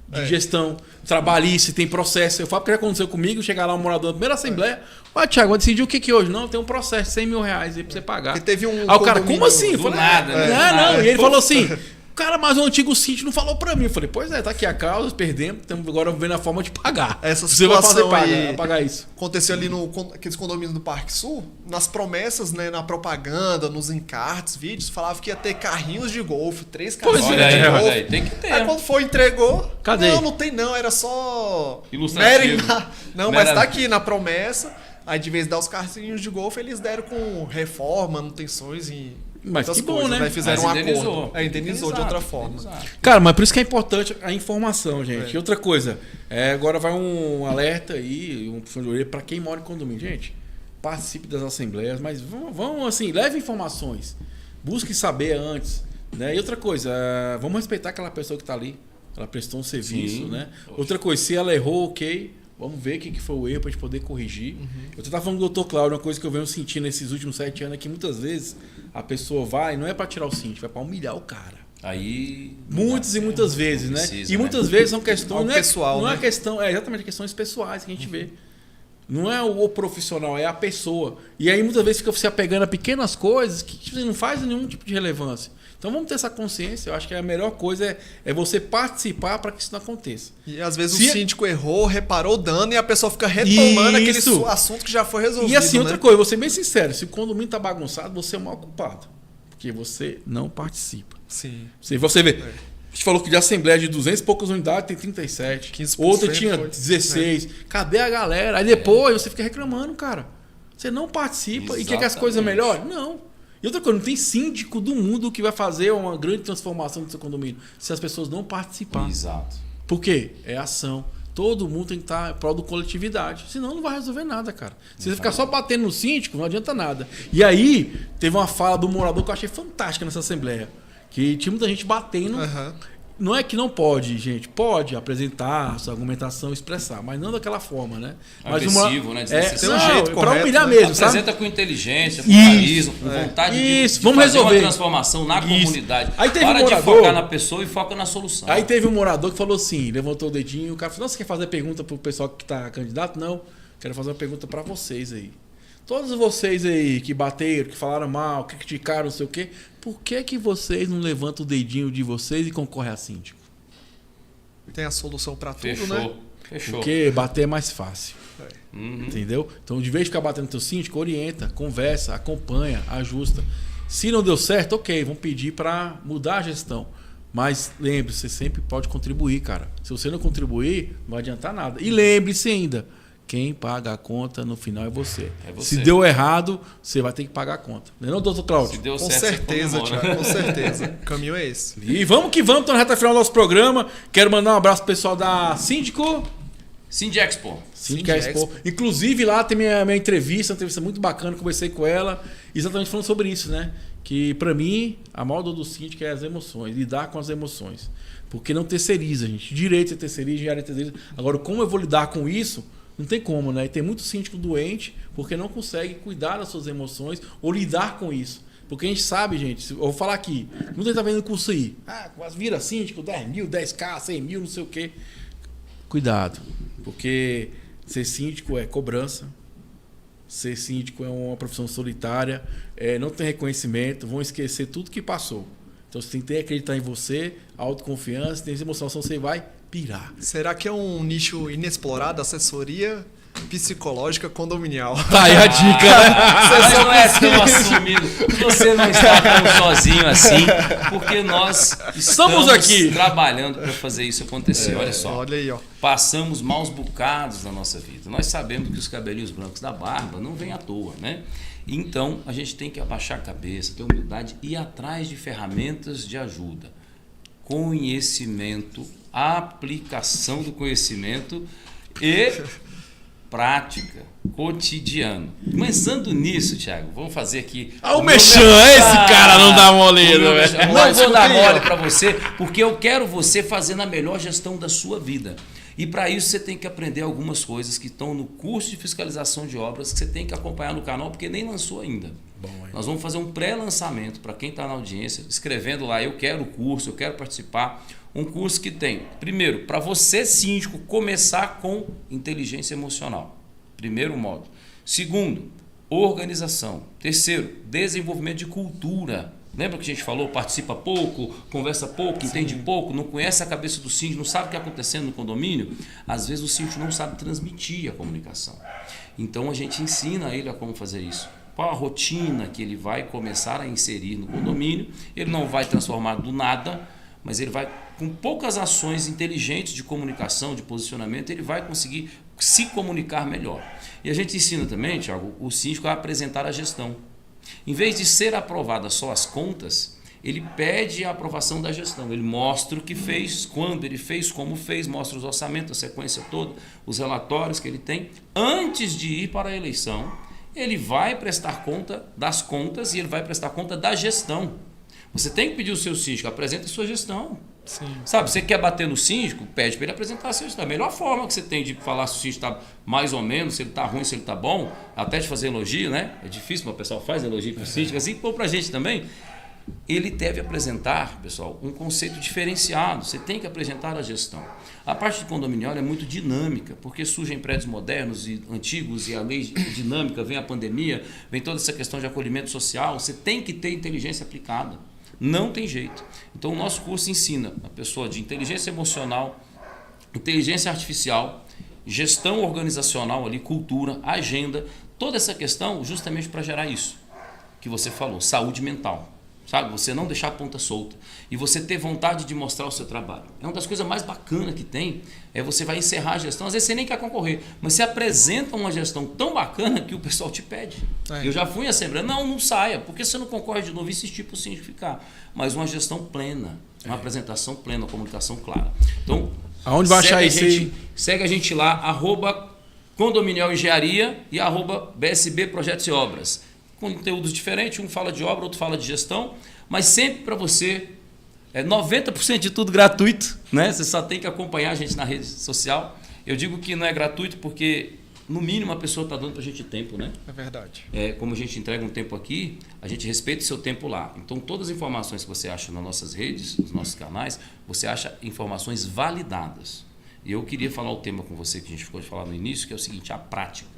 de gestão, trabalhista, se tem processo. Eu falo que já aconteceu comigo, chegar lá um morador na primeira assembleia, Thiago, vou decidir o que hoje? Não, tem um processo de 100 mil reais aí pra você pagar. Teve um aí o cara, como assim? Eu falei, nada, né? Não. E ele falou assim... Cara, mas o antigo sítio não falou pra mim. Eu falei, pois é, tá aqui a causa, perdemos, estamos agora vendo a forma de pagar. Essa situação vai pagar isso. Aconteceu ali naqueles condomínios do Parque Sul, nas promessas, né, na propaganda, nos encartes, vídeos, falava que ia ter carrinhos de golfe, 3 carrinhos de golfe. Olha aí, tem que ter. Aí quando foi, entregou. Cadê? Não tem não, era só... Ilustrativo. Mas tá aqui na promessa. Aí de vez de dar os carrinhos de golfe, eles deram com reforma, manutenções e... Mas que bom, coisas, né? Aí fizeram um acordo. Indenizou de outra forma. Cara, mas por isso que é importante a informação, gente. E outra coisa, agora vai um alerta aí, um puxão de orelha para quem mora em condomínio. Gente, participe das assembleias, mas vão assim, leve informações. Busque saber antes. Né? E outra coisa, vamos respeitar aquela pessoa que está ali. Ela prestou um serviço, né? Poxa. Outra coisa, se ela errou, ok. Vamos ver o que foi o erro para a gente poder corrigir. Eu estava falando do Dr. Cláudio, uma coisa que eu venho sentindo nesses últimos 7 anos é que muitas vezes a pessoa vai, não é para tirar o cinto, vai para humilhar o cara. Aí. Muitas e muitas vezes, né? E muitas vezes são questões. Não é pessoal, não né? É questão, exatamente questões pessoais que a gente vê. Não é o profissional, é a pessoa. E aí muitas vezes fica se apegando a pequenas coisas que não faz nenhum tipo de relevância. Então vamos ter essa consciência. Eu acho que a melhor coisa é você participar para que isso não aconteça. E às vezes o síndico errou, reparou o dano e a pessoa fica retomando aquele assunto que já foi resolvido. E assim, né? outra coisa, vou ser bem sincero, se o condomínio está bagunçado, você é o mal culpado. Porque você não participa. Sim. Você vê. A gente falou que de assembleia de 200 e poucas unidades tem 37. 15%, outra tinha 16. Cadê a galera? Aí depois você fica reclamando, cara. Você não participa. Exatamente. E quer que as coisas melhorem? Não. E outra coisa, não tem síndico do mundo que vai fazer uma grande transformação do seu condomínio se as pessoas não participarem. Exato. Por quê? É ação. Todo mundo tem que estar em prol da coletividade. Senão não vai resolver nada, cara. Se você ficar só batendo no síndico, não adianta nada. E aí, teve uma fala do morador que eu achei fantástica nessa assembleia. Que tinha muita gente batendo. Não é que não pode, gente. Pode apresentar sua argumentação, expressar, mas não daquela forma, né? Agressivo, né? Tem um jeito correto, pra humilhar mesmo, apresenta sabe? com inteligência, com carisma, com vontade de vamos fazer resolver uma transformação na comunidade. Aí teve Para um morador, de focar na pessoa e foca na solução. Aí teve um morador que falou assim, levantou o dedinho, o cara falou, não, você quer fazer pergunta pro pessoal que tá candidato? Não, quero fazer uma pergunta para vocês aí. Todos vocês aí que bateram, que falaram mal, que criticaram, não sei o quê, por que vocês não levantam o dedinho de vocês e concorrem a síndico? Tem a solução para tudo, né? Fechou. Porque bater é mais fácil. Entendeu? Então, de vez de ficar batendo no teu síndico, orienta, conversa, acompanha, ajusta. Se não deu certo, ok, vamos pedir para mudar a gestão. Mas lembre-se, você sempre pode contribuir, cara. Se você não contribuir, não vai adiantar nada. E lembre-se ainda, quem paga a conta no final é você. Se deu errado, você vai ter que pagar a conta. Não é, doutor Cláudio? Se deu certo, certeza, Thiago, com certeza. O caminho é esse. E vamos que vamos, estamos na reta final do nosso programa. Quero mandar um abraço pro pessoal da Síndico Expo. Inclusive lá tem minha entrevista, uma entrevista muito bacana, conversei com ela, exatamente falando sobre isso, né? Que pra mim, a maior dor do síndico é as emoções, lidar com as emoções. Porque não terceiriza, gente. Direito é terceiriza, engenharia é terceiriza. Agora, como eu vou lidar com isso? Não tem como, né? E tem muito síndico doente porque não consegue cuidar das suas emoções ou lidar com isso. Porque a gente sabe, gente, eu vou falar aqui, muita gente tá vendo curso aí. Vira síndico, 10 mil, 10k, 100 mil, não sei o quê. Cuidado, porque ser síndico é cobrança, ser síndico é uma profissão solitária, não tem reconhecimento, vão esquecer tudo que passou. Então você tem que acreditar em você, autoconfiança, tem emoção, senão você vai pirar. Será que é um nicho inexplorado, assessoria psicológica condominial? Tá aí a dica, Você não é tão assumido. Você não está tão sozinho assim, porque nós estamos aqui trabalhando para fazer isso acontecer. Olha só. Olha aí, ó. Passamos maus bocados na nossa vida. Nós sabemos que os cabelinhos brancos da barba não vêm à toa, né? Então, a gente tem que abaixar a cabeça, ter humildade e ir atrás de ferramentas de ajuda. Conhecimento, aplicação do conhecimento e prática, cotidiano. Começando nisso, Thiago, vamos fazer aqui... o Mechan, esse cara não dá moleira, velho. Não vou dar mole para você, porque eu quero você fazendo a melhor gestão da sua vida. E para isso você tem que aprender algumas coisas que estão no curso de fiscalização de obras, que você tem que acompanhar no canal, porque nem lançou ainda. Nós vamos fazer um pré-lançamento para quem está na audiência, escrevendo lá, eu quero o curso, eu quero participar. Um curso que tem, primeiro, para você síndico começar com inteligência emocional. Primeiro módulo. Segundo, organização. Terceiro, desenvolvimento de cultura. Lembra que a gente falou, participa pouco, conversa pouco, entende pouco, não conhece a cabeça do síndico, não sabe o que está acontecendo no condomínio? Às vezes o síndico não sabe transmitir a comunicação. Então a gente ensina ele a como fazer isso. Qual a rotina que ele vai começar a inserir no condomínio? Ele não vai transformar do nada, mas ele vai, com poucas ações inteligentes de comunicação, de posicionamento, ele vai conseguir se comunicar melhor. E a gente ensina também, Thiago, o síndico a apresentar a gestão. Em vez de ser aprovada só as contas, ele pede a aprovação da gestão. Ele mostra o que fez, quando ele fez, como fez, mostra os orçamentos, a sequência toda, os relatórios que ele tem. Antes de ir para a eleição, ele vai prestar conta das contas e ele vai prestar conta da gestão. Você tem que pedir ao seu síndico, apresente a sua gestão. Sim. Sabe, você quer bater no síndico, pede para ele apresentar a sua gestão. A melhor forma que você tem de falar se o síndico está mais ou menos, se ele está ruim, se ele está bom, até de fazer elogio, né? É difícil, mas o pessoal faz elogio para o síndico, assim como para a gente também. Ele deve apresentar, pessoal, um conceito diferenciado. Você tem que apresentar a gestão. A parte de condominial é muito dinâmica, porque surgem prédios modernos e antigos e a lei dinâmica, vem a pandemia, vem toda essa questão de acolhimento social. Você tem que ter inteligência aplicada. Não tem jeito. Então o nosso curso ensina a pessoa de inteligência emocional, inteligência artificial, gestão organizacional ali, cultura, agenda, toda essa questão justamente para gerar isso que você falou, saúde mental. Sabe? Você não deixar a ponta solta e você ter vontade de mostrar o seu trabalho. É uma das coisas mais bacanas que tem, você vai encerrar a gestão, às vezes você nem quer concorrer, mas você apresenta uma gestão tão bacana que o pessoal te pede. Eu já fui em assembleia, não saia, porque você não concorre de novo, insistir para o síndico ficar. Mas uma gestão plena, uma apresentação plena, uma comunicação clara. Então, aonde vai achar isso aí? Segue a gente lá, @Condominial Engenharia e @BSB Projetos e Obras. Conteúdos diferentes, um fala de obra, outro fala de gestão, mas sempre para você, 90% de tudo gratuito, né? Você só tem que acompanhar a gente na rede social. Eu digo que não é gratuito porque, no mínimo, a pessoa está dando para a gente tempo, né? É verdade. Como a gente entrega um tempo aqui, a gente respeita o seu tempo lá. Então, todas as informações que você acha nas nossas redes, nos nossos canais, você acha informações validadas. E eu queria falar o tema com você que a gente ficou de falar no início, que é o seguinte, a prática.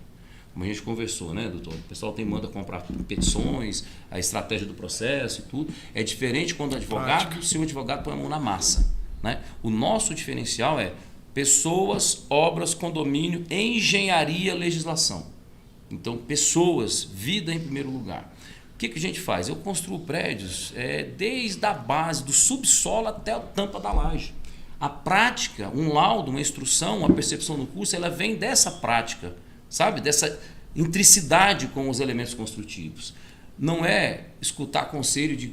Como a gente conversou, né, doutor? O pessoal manda comprar petições, a estratégia do processo e tudo. É diferente quando o advogado, se o advogado põe a mão na massa, né? O nosso diferencial é pessoas, obras, condomínio, engenharia, legislação. Então, pessoas, vida em primeiro lugar. O que a gente faz? Eu construo prédios desde a base, do subsolo até a tampa da laje. A prática, um laudo, uma instrução, uma percepção no curso, ela vem dessa prática, sabe? Dessa intricidade com os elementos construtivos. Não é escutar conselho de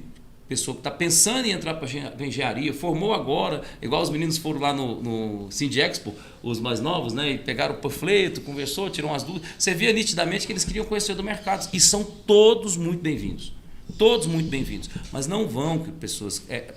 pessoa que está pensando em entrar para a engenharia, formou agora, igual os meninos foram lá no Sindexpo, os mais novos, né, e pegaram o panfleto, conversou, tirou umas dúvidas. Você via nitidamente que eles queriam conhecer do mercado. E são todos muito bem-vindos. Todos muito bem-vindos. Mas não vão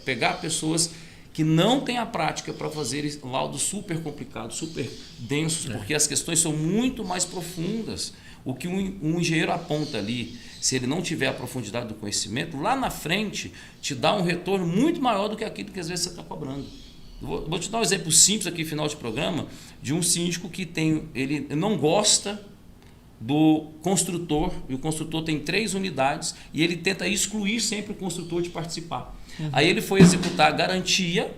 pegar pessoas que não têm a prática para fazer laudos super complicados, super densos, porque as questões são muito mais profundas. O que um engenheiro aponta ali, se ele não tiver a profundidade do conhecimento, lá na frente te dá um retorno muito maior do que aquilo que às vezes você está cobrando. Vou te dar um exemplo simples aqui, final de programa, de um síndico que ele não gosta do construtor, e o construtor tem 3 unidades, e ele tenta excluir sempre o construtor de participar. Aí ele foi executar a garantia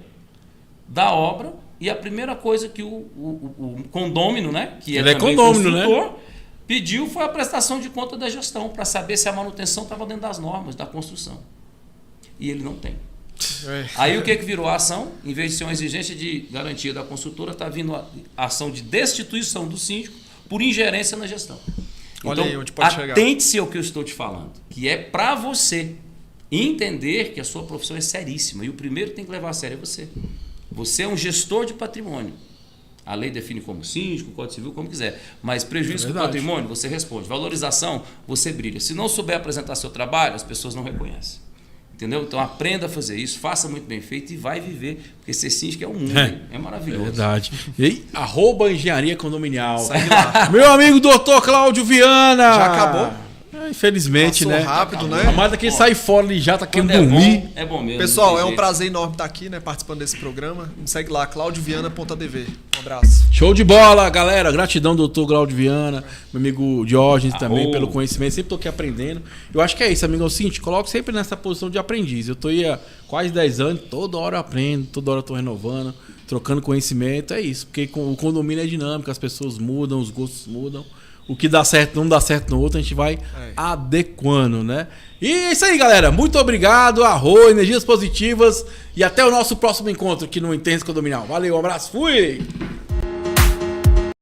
da obra, e a primeira coisa que o condômino, né, que ele é condômino, construtor, né? Pediu foi a prestação de conta da gestão, para saber se a manutenção estava dentro das normas da construção. E ele não tem. Aí o que virou a ação? Em vez de ser uma exigência de garantia da construtora, está vindo a ação de destituição do síndico por ingerência na gestão. Olha então, aí onde pode chegar. Atente-se ao que eu estou te falando, que é para você entender que a sua profissão é seríssima. E o primeiro que tem que levar a sério é você. Você é um gestor de patrimônio. A lei define como síndico, Código Civil, como quiser. Mas prejuízo com patrimônio, você responde. Valorização, você brilha. Se não souber apresentar seu trabalho, as pessoas não reconhecem. Entendeu? Então aprenda a fazer isso, faça muito bem feito e vai viver. Porque ser síndico é um mundo, é maravilhoso. É verdade. E @engenharia condominial. Segue lá. Meu amigo doutor Cláudio Viana. Já acabou? Infelizmente, passou né? rápido, né? A mais que ele sai fora ali já tá querendo dormir. É bom mesmo. Pessoal, é um prazer enorme estar aqui, né? Participando desse programa. Me segue lá, claudioviana.dv. Um abraço. Show de bola, galera. Gratidão, doutor Cláudio Viana, meu amigo Diógenes também, pelo conhecimento. Sempre tô aqui aprendendo. Eu acho que é isso, amigo. É o seguinte, coloco sempre nessa posição de aprendiz. Eu tô aí há quase 10 anos, toda hora eu aprendo, toda hora eu tô renovando, trocando conhecimento. É isso, porque o condomínio é dinâmico, as pessoas mudam, os gostos mudam. O que dá certo não dá certo no outro, a gente vai adequando, né? E é isso aí, galera. Muito obrigado. Energias positivas. E até o nosso próximo encontro aqui no Intenso Condominial. Valeu, um abraço. Fui!